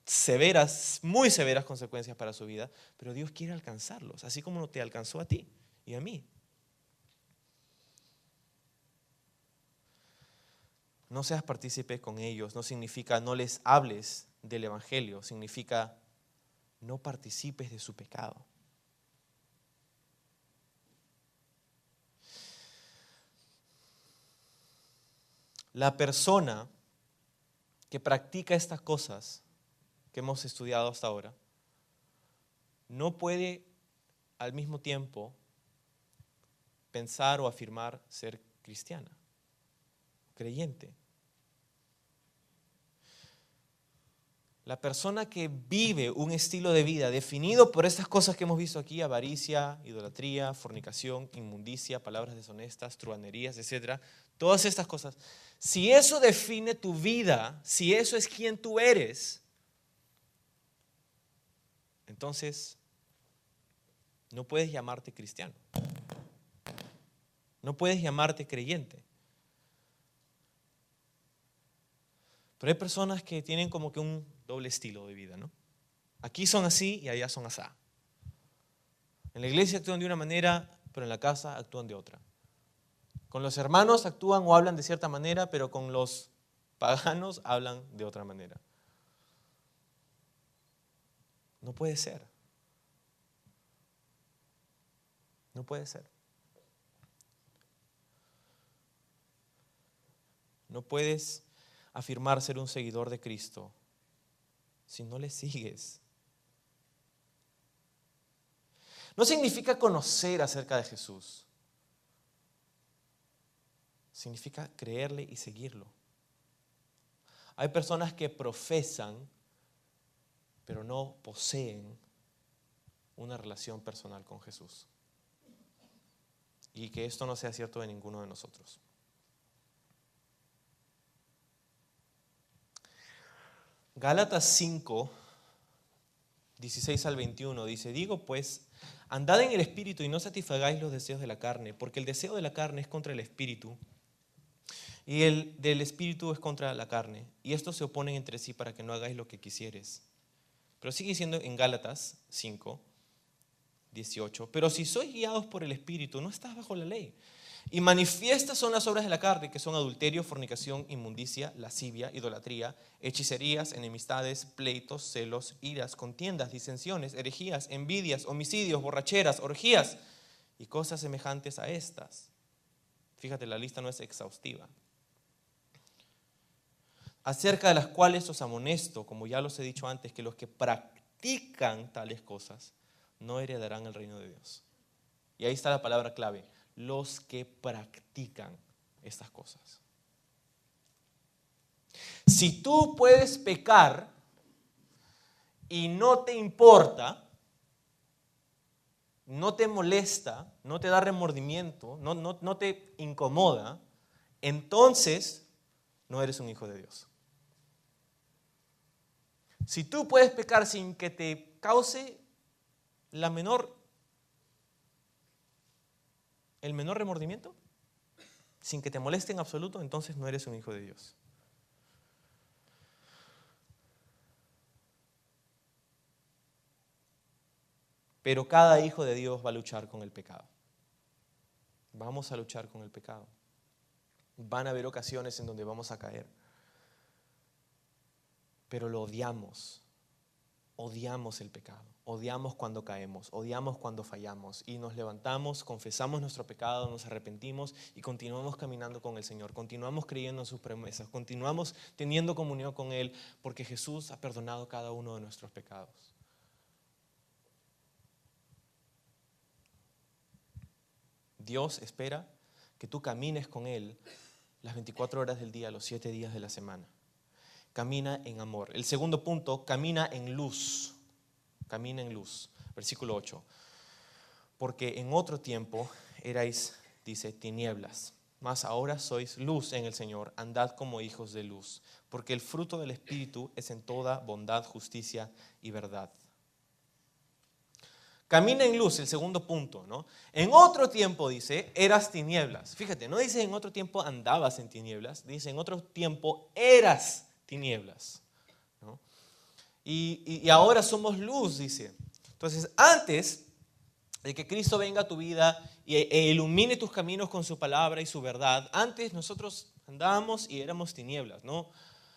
A: severas, muy severas consecuencias para su vida. Pero Dios quiere alcanzarlos, así como te alcanzó a ti y a mí. No seas partícipe con ellos. No significa no les hables del Evangelio. Significa no participes de su pecado. La persona que practica estas cosas que hemos estudiado hasta ahora no puede al mismo tiempo pensar o afirmar ser cristiana, creyente. La persona que vive un estilo de vida definido por estas cosas que hemos visto aquí, avaricia, idolatría, fornicación, inmundicia, palabras deshonestas, truhanerías, etc. Todas estas cosas. Si eso define tu vida, si eso es quien tú eres, entonces no puedes llamarte cristiano. No puedes llamarte creyente. Pero hay personas que tienen como que un doble estilo de vida, ¿no? Aquí son así y allá son asá. En la iglesia actúan de una manera, pero en la casa actúan de otra. Con los hermanos actúan o hablan de cierta manera, pero con los paganos hablan de otra manera. No puede ser. No puede ser. No puedes afirmar ser un seguidor de Cristo si no le sigues. No significa conocer acerca de Jesús. Significa creerle y seguirlo. Hay personas que profesan, pero no poseen una relación personal con Jesús. y que esto no sea cierto de ninguno de nosotros. Gálatas 5, 16 al 21 dice: digo pues, andad en el Espíritu y no satisfagáis los deseos de la carne, porque el deseo de la carne es contra el Espíritu y el del Espíritu es contra la carne, y estos se oponen entre sí para que no hagáis lo que quisieres. Pero sigue diciendo en Gálatas 5, 18: pero si sois guiados por el Espíritu, no estás bajo la ley. Y manifiestas son las obras de la carne, que son adulterio, fornicación, inmundicia, lascivia, idolatría, hechicerías, enemistades, pleitos, celos, iras, contiendas, disensiones, herejías, envidias, homicidios, borracheras, orgías y cosas semejantes a estas. Fíjate, la lista no es exhaustiva. Acerca de las cuales os amonesto, como ya los he dicho antes, que los que practican tales cosas no heredarán el reino de Dios. Y ahí está la palabra clave: los que practican estas cosas. Si tú puedes pecar y no te importa, no te molesta, no te da remordimiento, no te incomoda, entonces no eres un hijo de Dios. Si tú puedes pecar sin que te cause el menor remordimiento, sin que te moleste en absoluto, entonces no eres un hijo de Dios. Pero cada hijo de Dios va a luchar con el pecado. Vamos a luchar con el pecado. Van a haber ocasiones en donde vamos a caer. Pero lo odiamos. Odiamos el pecado. Odiamos cuando caemos. Odiamos cuando fallamos. Y nos levantamos, confesamos nuestro pecado, nos arrepentimos y continuamos caminando con el Señor. Continuamos creyendo en sus promesas. Continuamos teniendo comunión con Él, porque Jesús ha perdonado cada uno de nuestros pecados. Dios espera que tú camines con Él las 24 horas del día, los 7 días de la semana. Camina en amor. El segundo punto: camina en luz. Camina en luz. Versículo 8. Porque en otro tiempo erais, dice, tinieblas, mas ahora sois luz en el Señor. Andad como hijos de luz. Porque el fruto del Espíritu es en toda bondad, justicia y verdad. Camina en luz, el segundo punto, ¿no? En otro tiempo, dice, eras tinieblas. Fíjate, no dice en otro tiempo andabas en tinieblas, dice en otro tiempo eras tinieblas, ¿no? Y ahora somos luz, dice. Entonces, antes de que Cristo venga a tu vida e ilumine tus caminos con su palabra y su verdad, antes nosotros andábamos y éramos tinieblas, ¿no?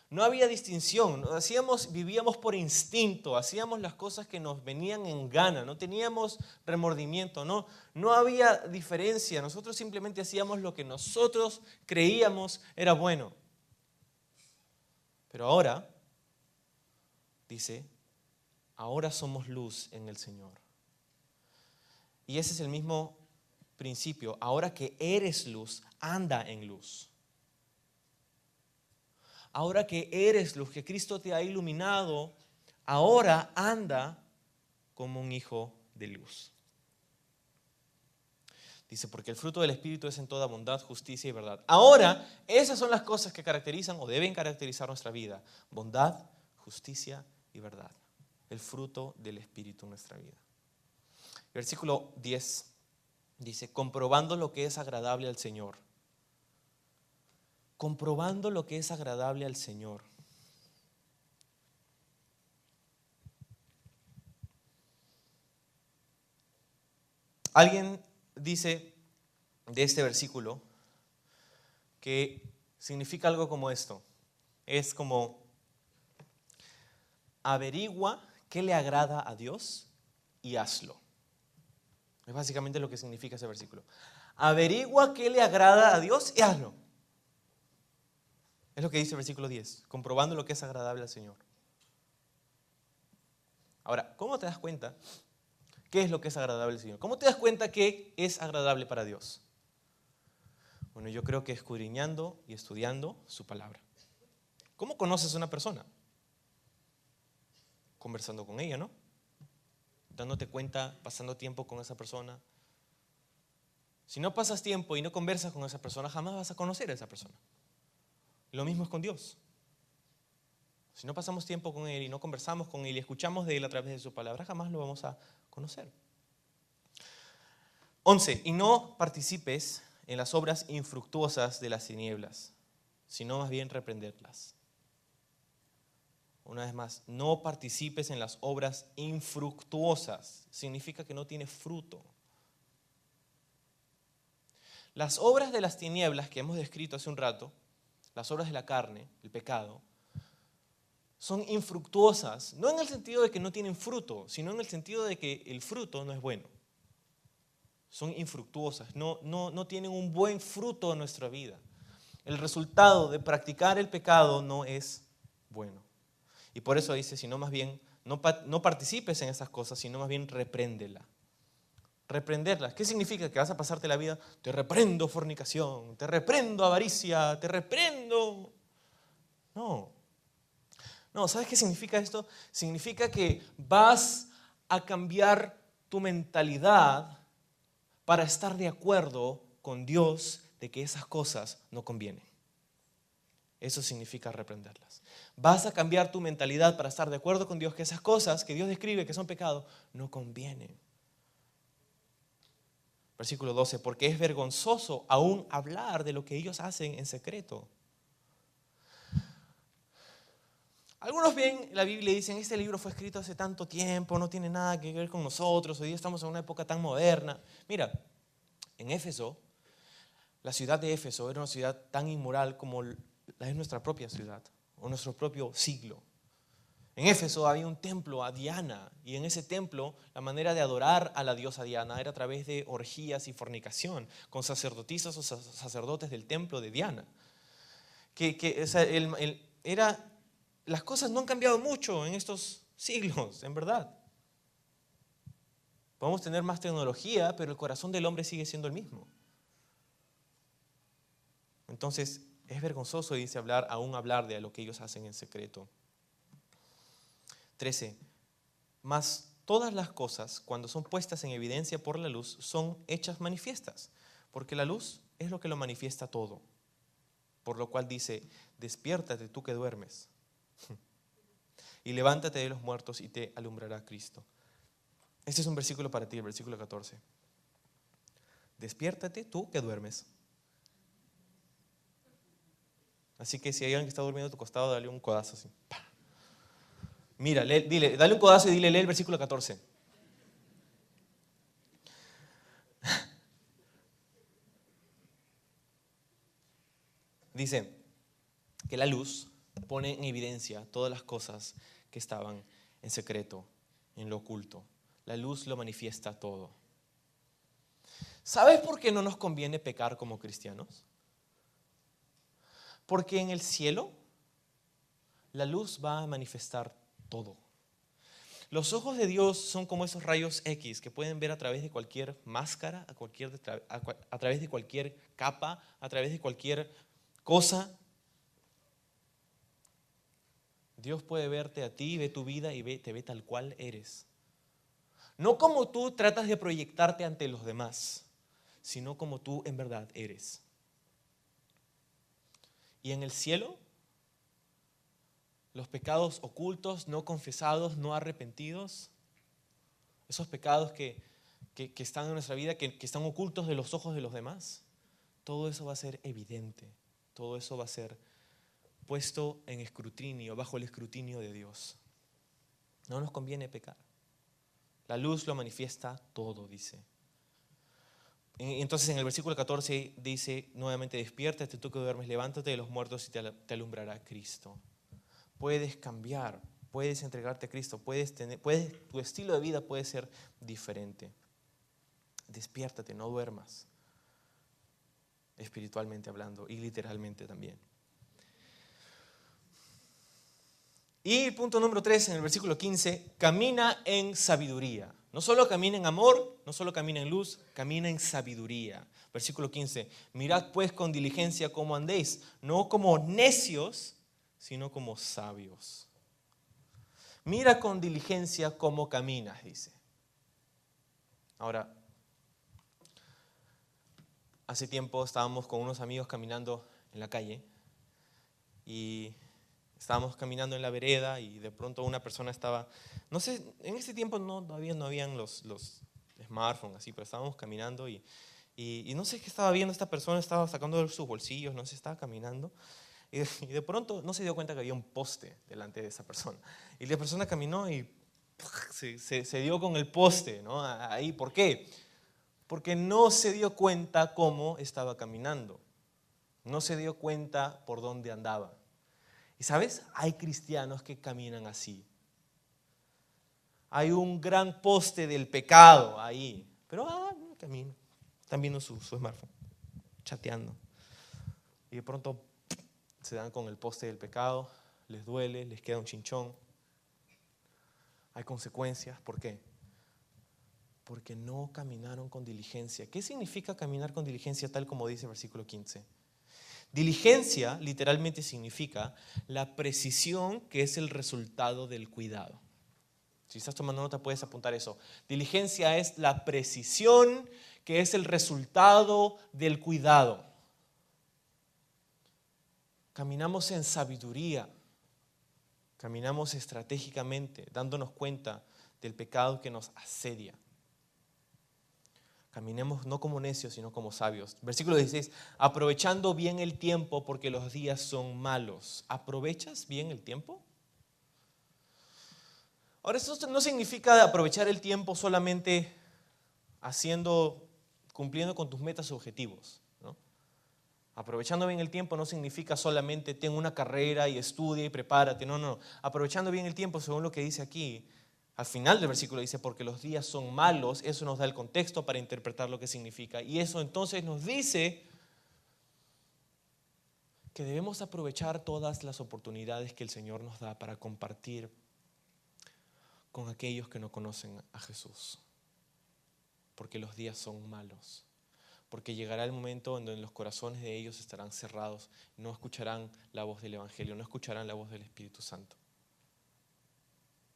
A: No había distinción, vivíamos por instinto, hacíamos las cosas que nos venían en gana, no teníamos remordimiento, no había diferencia, nosotros simplemente hacíamos lo que nosotros creíamos era bueno. Pero ahora, dice, ahora somos luz en el Señor. Y ese es el mismo principio: ahora que eres luz, anda en luz. Ahora que eres luz, que Cristo te ha iluminado, ahora anda como un hijo de luz. Dice, porque el fruto del Espíritu es en toda bondad, justicia y verdad. Ahora, esas son las cosas que caracterizan o deben caracterizar nuestra vida: bondad, justicia y verdad. El fruto del Espíritu en nuestra vida. Versículo 10 dice: comprobando lo que es agradable al Señor. Comprobando lo que es agradable al Señor. Alguien dice de este versículo que significa algo como esto. Es como: averigua qué le agrada a Dios y hazlo. Es básicamente lo que significa ese versículo. Averigua qué le agrada a Dios y hazlo. Es lo que dice el versículo 10, comprobando lo que es agradable al Señor. Ahora, ¿cómo te das cuenta qué es lo que es agradable al Señor? ¿Cómo te das cuenta qué es agradable para Dios? Bueno, yo creo que escudriñando y estudiando su palabra. ¿Cómo conoces a una persona? Conversando con ella, ¿no? Dándote cuenta, pasando tiempo con esa persona. Si no pasas tiempo y no conversas con esa persona, jamás vas a conocer a esa persona. Lo mismo es con Dios. Si no pasamos tiempo con Él y no conversamos con Él y escuchamos de Él a través de su palabra, jamás lo vamos a conocer. 11. Y no participes en las obras infructuosas de las tinieblas, sino más bien reprenderlas. Una vez más, no participes en las obras infructuosas. Significa que no tiene fruto. Las obras de las tinieblas que hemos descrito hace un rato, las obras de la carne, el pecado, son infructuosas, no en el sentido de que no tienen fruto, sino en el sentido de que el fruto no es bueno. Son infructuosas, no tienen un buen fruto en nuestra vida. El resultado de practicar el pecado no es bueno. Y por eso dice, sino más bien, no participes en esas cosas, sino más bien repréndela. Reprenderlas. ¿Qué significa? Que vas a pasarte la vida, te reprendo fornicación, te reprendo avaricia, te reprendo. No, ¿sabes qué significa esto? Significa que vas a cambiar tu mentalidad para estar de acuerdo con Dios de que esas cosas no convienen. Eso significa reprenderlas. Vas a cambiar tu mentalidad para estar de acuerdo con Dios que esas cosas que Dios describe que son pecado no convienen. Versículo 12, porque es vergonzoso aún hablar de lo que ellos hacen en secreto. Algunos ven la Biblia y dicen, este libro fue escrito hace tanto tiempo, no tiene nada que ver con nosotros, hoy día estamos en una época tan moderna. Mira, en Éfeso, la ciudad de Éfeso era una ciudad tan inmoral como la es nuestra propia ciudad, o nuestro propio siglo. En Éfeso había un templo a Diana, y en ese templo la manera de adorar a la diosa Diana era a través de orgías y fornicación con sacerdotisas o sacerdotes del templo de Diana. Las cosas no han cambiado mucho en estos siglos, en verdad. Podemos tener más tecnología, pero el corazón del hombre sigue siendo el mismo. Entonces, es vergonzoso, dice, aún hablar de lo que ellos hacen en secreto. 13. Mas todas las cosas, cuando son puestas en evidencia por la luz, son hechas manifiestas, porque la luz es lo que lo manifiesta todo. Por lo cual dice, despiértate tú que duermes, y levántate de los muertos y te alumbrará Cristo. Este es un versículo para ti, el versículo 14. Despiértate tú que duermes. Así que si hay alguien que está durmiendo a tu costado, dale un codazo así. Mira, dale un codazo y lee el versículo 14. Dice que la luz pone en evidencia todas las cosas que estaban en secreto, en lo oculto. La luz lo manifiesta todo. ¿Sabes por qué no nos conviene pecar como cristianos? Porque en el cielo la luz va a manifestar todo. Los ojos de Dios son como esos rayos X que pueden ver a través de cualquier máscara, a través de cualquier capa, a través de cualquier cosa. Dios puede verte a ti, ve tu vida y te ve tal cual eres. No como tú tratas de proyectarte ante los demás, sino como tú en verdad eres. Y en el cielo, los pecados ocultos, no confesados, no arrepentidos, esos pecados que están en nuestra vida, que están ocultos de los ojos de los demás, todo eso va a ser evidente, todo eso va a ser puesto en escrutinio, bajo el escrutinio de Dios. No nos conviene pecar. La luz lo manifiesta todo, dice. Entonces en el versículo 14 dice nuevamente, despiértate tú que duermes, levántate de los muertos y te alumbrará Cristo. Puedes cambiar, puedes entregarte a Cristo, tu estilo de vida puede ser diferente. Despiértate, no duermas, espiritualmente hablando y literalmente también. Y el punto número 3, en el versículo 15, camina en sabiduría. No solo camina en amor, no solo camina en luz, camina en sabiduría. Versículo 15, mirad pues con diligencia cómo andéis, no como necios, sino como sabios. Mira con diligencia cómo caminas, dice. Ahora, Hace tiempo estábamos con unos amigos caminando en la calle y estábamos caminando en la vereda y de pronto una persona estaba, no sé, en ese tiempo todavía no habían los smartphones así, pero estábamos caminando y no sé qué estaba viendo esta persona, estaba sacando de sus bolsillos, no sé, estaba caminando y de pronto no se dio cuenta que había un poste delante de esa persona. Y la persona caminó y se dio con el poste, ¿no? Ahí, ¿por qué? Porque no se dio cuenta cómo estaba caminando. No se dio cuenta por dónde andaba. Y sabes, hay cristianos que caminan así. Hay un gran poste del pecado ahí. Pero camino. Están viendo su smartphone, chateando. Y de pronto se dan con el poste del pecado, les duele, les queda un chinchón. Hay consecuencias. ¿Por qué? Porque no caminaron con diligencia. ¿Qué significa caminar con diligencia tal como dice el versículo 15? Diligencia literalmente significa la precisión que es el resultado del cuidado. Si estás tomando nota puedes apuntar eso. Diligencia es la precisión que es el resultado del cuidado. Caminamos en sabiduría, caminamos estratégicamente, dándonos cuenta del pecado que nos asedia. Caminemos no como necios, sino como sabios. Versículo 16, aprovechando bien el tiempo porque los días son malos. ¿Aprovechas bien el tiempo? Ahora, esto no significa aprovechar el tiempo solamente cumpliendo con tus metas y objetivos, ¿no? Aprovechando bien el tiempo no significa solamente ten una carrera y estudia y prepárate. No. Aprovechando bien el tiempo, según lo que dice aquí, al final del versículo dice, porque los días son malos. Eso nos da el contexto para interpretar lo que significa. Y eso entonces nos dice que debemos aprovechar todas las oportunidades que el Señor nos da para compartir con aquellos que no conocen a Jesús. Porque los días son malos. Porque llegará el momento en donde los corazones de ellos estarán cerrados, no escucharán la voz del Evangelio, no escucharán la voz del Espíritu Santo.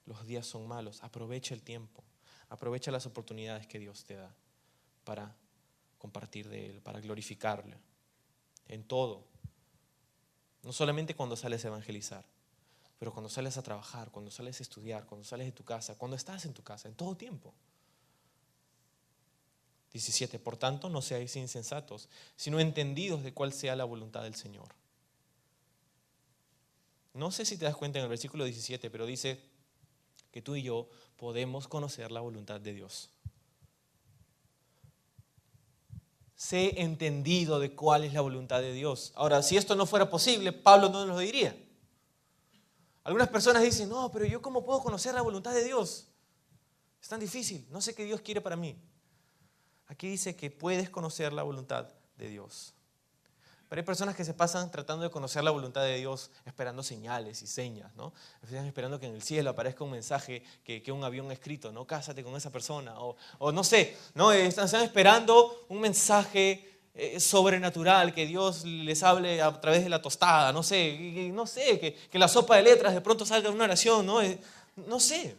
A: Los días son malos, aprovecha el tiempo, aprovecha las oportunidades que Dios te da para compartir de Él, para glorificarle, en todo. No solamente cuando sales a evangelizar, pero cuando sales a trabajar, cuando sales a estudiar, cuando sales de tu casa, cuando estás en tu casa, en todo tiempo. 17. Por tanto, no seáis insensatos, sino entendidos de cuál sea la voluntad del Señor. No sé si te das cuenta en el versículo 17, pero dice que tú y yo podemos conocer la voluntad de Dios. Sé entendido de cuál es la voluntad de Dios. Ahora, si esto no fuera posible, Pablo no nos lo diría. Algunas personas dicen, no, pero yo ¿cómo puedo conocer la voluntad de Dios? Es tan difícil, no sé qué Dios quiere para mí. Aquí dice que puedes conocer la voluntad de Dios. Pero hay personas que se pasan tratando de conocer la voluntad de Dios esperando señales y señas, ¿no? Están esperando que en el cielo aparezca un mensaje que un avión ha escrito, ¿no? Cásate con esa persona. O no sé, ¿no? Están esperando un mensaje sobrenatural, que Dios les hable a través de la tostada, no sé, que la sopa de letras de pronto salga una oración, ¿no? No sé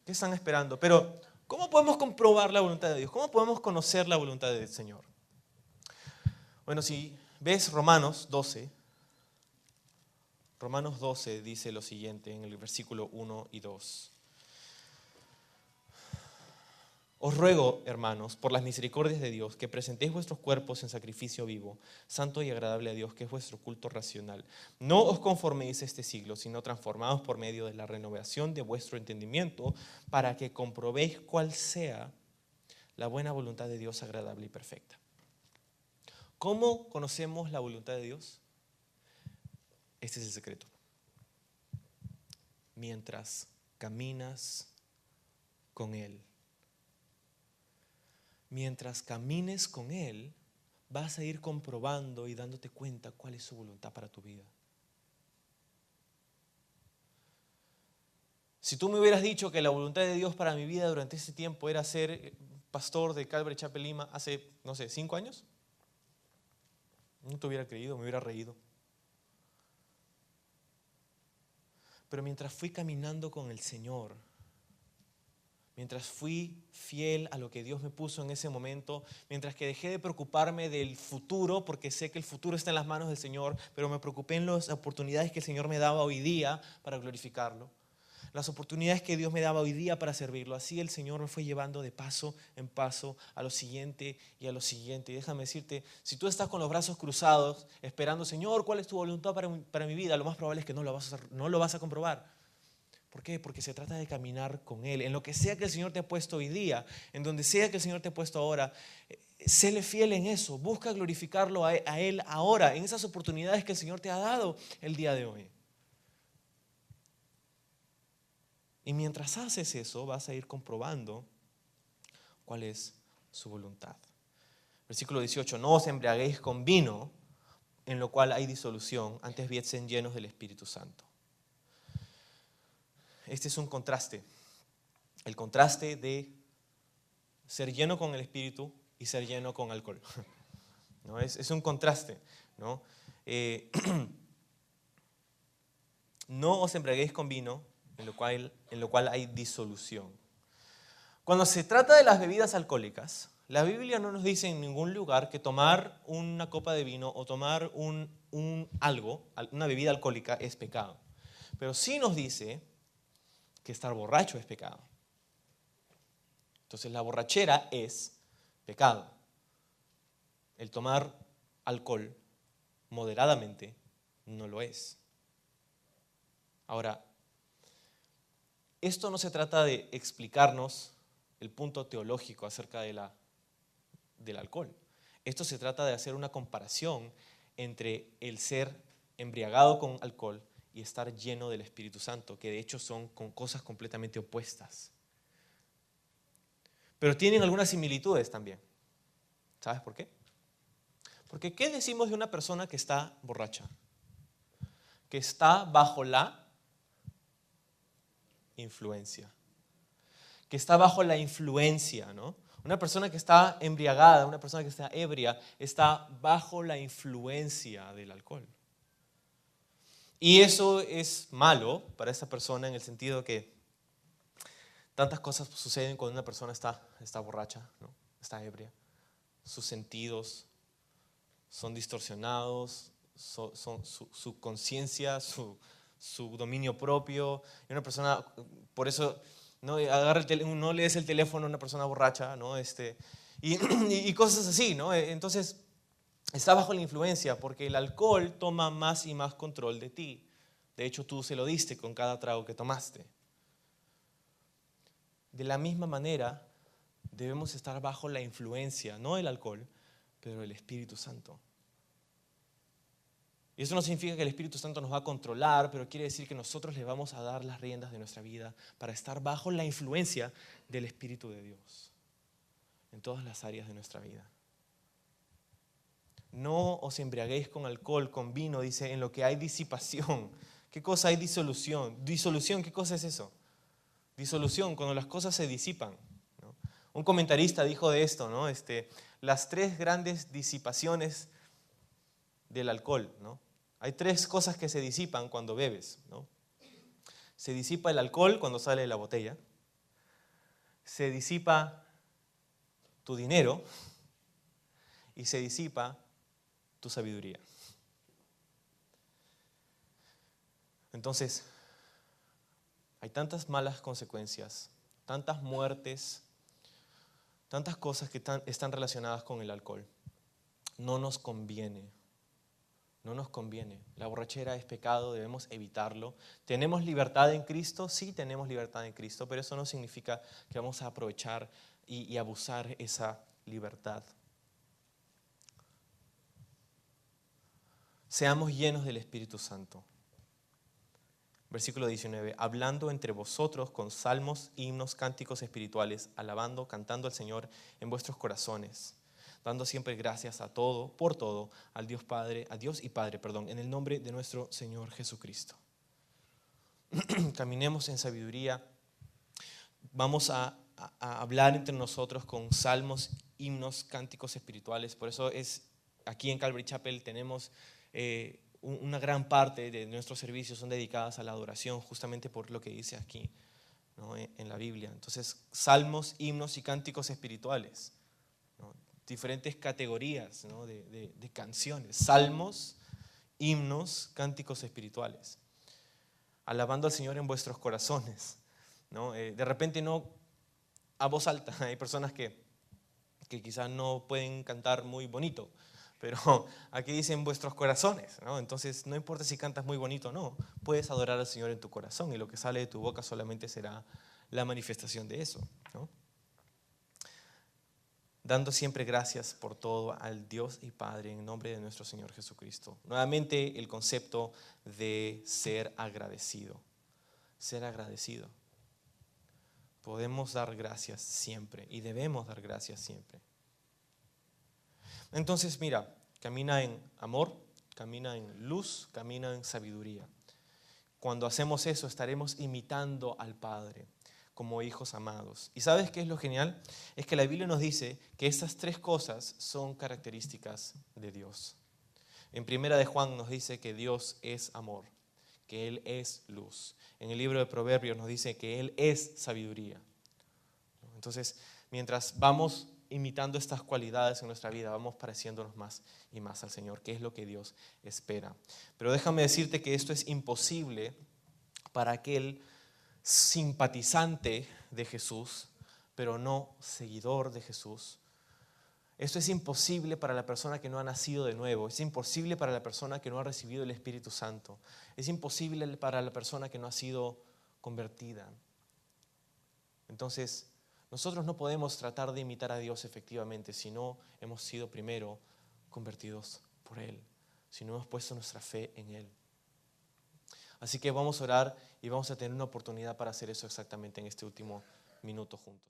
A: qué están esperando, pero ¿cómo podemos comprobar la voluntad de Dios? ¿Cómo podemos conocer la voluntad del Señor? Bueno, si ves Romanos 12 dice lo siguiente en el versículo 1 y 2. Os ruego, hermanos, por las misericordias de Dios, que presentéis vuestros cuerpos en sacrificio vivo, santo y agradable a Dios, que es vuestro culto racional. No os conforméis a este siglo, sino transformaos por medio de la renovación de vuestro entendimiento, para que comprobéis cuál sea la buena voluntad de Dios agradable y perfecta. ¿Cómo conocemos la voluntad de Dios? Este es el secreto. Mientras caminas con Él. Mientras camines con Él, vas a ir comprobando y dándote cuenta cuál es su voluntad para tu vida. Si tú me hubieras dicho que la voluntad de Dios para mi vida durante ese tiempo era ser pastor de Calvary Chapel Lima hace, 5 años, no te hubiera creído, me hubiera reído. Pero mientras fui caminando con el Señor, mientras fui fiel a lo que Dios me puso en ese momento, mientras que dejé de preocuparme del futuro, porque sé que el futuro está en las manos del Señor, pero me preocupé en las oportunidades que el Señor me daba hoy día para glorificarlo, las oportunidades que Dios me daba hoy día para servirlo. Así el Señor me fue llevando de paso en paso a lo siguiente y a lo siguiente. Y déjame decirte, si tú estás con los brazos cruzados esperando, Señor, ¿cuál es tu voluntad para mi vida? Lo más probable es que no lo vas a comprobar. ¿Por qué? Porque se trata de caminar con Él. En lo que sea que el Señor te ha puesto hoy día, en donde sea que el Señor te ha puesto ahora, séle fiel en eso. Busca glorificarlo a Él ahora, en esas oportunidades que el Señor te ha dado el día de hoy. Y mientras haces eso, vas a ir comprobando cuál es su voluntad. Versículo 18, no os embriaguéis con vino, en lo cual hay disolución, antes bien sean llenos del Espíritu Santo. Este es un contraste. El contraste de ser lleno con el Espíritu y ser lleno con alcohol. ¿No? Es un contraste, ¿no? No os embriaguéis con vino, en lo cual hay disolución. Cuando se trata de las bebidas alcohólicas, la Biblia no nos dice en ningún lugar que tomar una copa de vino o tomar una bebida alcohólica es pecado. Pero sí nos dice que estar borracho es pecado. Entonces la borrachera es pecado. El tomar alcohol moderadamente no lo es. Ahora, esto no se trata de explicarnos el punto teológico acerca del alcohol. Esto se trata de hacer una comparación entre el ser embriagado con alcohol y estar lleno del Espíritu Santo, que de hecho son cosas completamente opuestas. Pero tienen algunas similitudes también. ¿Sabes por qué? Porque ¿qué decimos de una persona que está borracha? Que está bajo la influencia. Que está bajo la influencia, ¿no? Una persona que está embriagada, una persona que está ebria, está bajo la influencia del alcohol. Y eso es malo para esa persona en el sentido que tantas cosas suceden cuando una persona está borracha, ¿no? Está ebria. Sus sentidos son distorsionados, su conciencia, su dominio propio. Y una persona, por eso, no lees el teléfono a una persona borracha, ¿no? Y cosas así, ¿no? Entonces, está bajo la influencia porque el alcohol toma más y más control de ti. De hecho, tú se lo diste con cada trago que tomaste. De la misma manera, debemos estar bajo la influencia, no del alcohol, pero del Espíritu Santo. Y eso no significa que el Espíritu Santo nos va a controlar, pero quiere decir que nosotros le vamos a dar las riendas de nuestra vida para estar bajo la influencia del Espíritu de Dios en todas las áreas de nuestra vida. No os embriaguéis con alcohol, con vino, dice, en lo que hay disipación. ¿Qué cosa hay disolución? ¿Disolución qué cosa es eso? Disolución, cuando las cosas se disipan, ¿no? Un comentarista dijo de esto, ¿no? Las tres grandes disipaciones del alcohol, ¿no? Hay tres cosas que se disipan cuando bebes, ¿no? Se disipa el alcohol cuando sale de la botella, se disipa tu dinero y se disipa tu sabiduría. Entonces, hay tantas malas consecuencias, tantas muertes, tantas cosas que están relacionadas con el alcohol. No nos conviene. No nos conviene. La borrachera es pecado, debemos evitarlo. ¿Tenemos libertad en Cristo? Sí, tenemos libertad en Cristo, pero eso no significa que vamos a aprovechar y abusar esa libertad. Seamos llenos del Espíritu Santo. Versículo 19, hablando entre vosotros con salmos, himnos, cánticos espirituales, alabando, cantando al Señor en vuestros corazones, dando siempre gracias por todo, al Dios y Padre, en el nombre de nuestro Señor Jesucristo. Caminemos en sabiduría. Vamos a hablar entre nosotros con salmos, himnos, cánticos espirituales. Por eso aquí en Calvary Chapel tenemos una gran parte de nuestros servicios son dedicadas a la adoración, justamente por lo que dice aquí. ¿no? En la Biblia. Entonces, salmos, himnos y cánticos espirituales, ¿no? Diferentes categorías, ¿no? de canciones, salmos, himnos, cánticos espirituales, alabando al Señor en vuestros corazones, ¿no? De repente no a voz alta, hay personas que quizás no pueden cantar muy bonito, pero aquí dicen vuestros corazones, ¿no? Entonces no importa si cantas muy bonito o no, puedes adorar al Señor en tu corazón y lo que sale de tu boca solamente será la manifestación de eso, ¿no? Dando siempre gracias por todo al Dios y Padre en nombre de nuestro Señor Jesucristo. Nuevamente el concepto de ser agradecido. Ser agradecido. Podemos dar gracias siempre y debemos dar gracias siempre. Entonces, mira, camina en amor, camina en luz, camina en sabiduría. Cuando hacemos eso, estaremos imitando al Padre como hijos amados. ¿Y sabes qué es lo genial? Es que la Biblia nos dice que estas tres cosas son características de Dios. En Primera de Juan nos dice que Dios es amor, que Él es luz. En el libro de Proverbios nos dice que Él es sabiduría. Entonces, mientras vamos imitando estas cualidades en nuestra vida, vamos pareciéndonos más y más al Señor, que es lo que Dios espera. Pero déjame decirte que esto es imposible para aquel simpatizante de Jesús, pero no seguidor de Jesús. Esto es imposible para la persona que no ha nacido de nuevo, es imposible para la persona que no ha recibido el Espíritu Santo, es imposible para la persona que no ha sido convertida. Entonces, nosotros no podemos tratar de imitar a Dios efectivamente si no hemos sido primero convertidos por Él, si no hemos puesto nuestra fe en Él. Así que vamos a orar y vamos a tener una oportunidad para hacer eso exactamente en este último minuto juntos.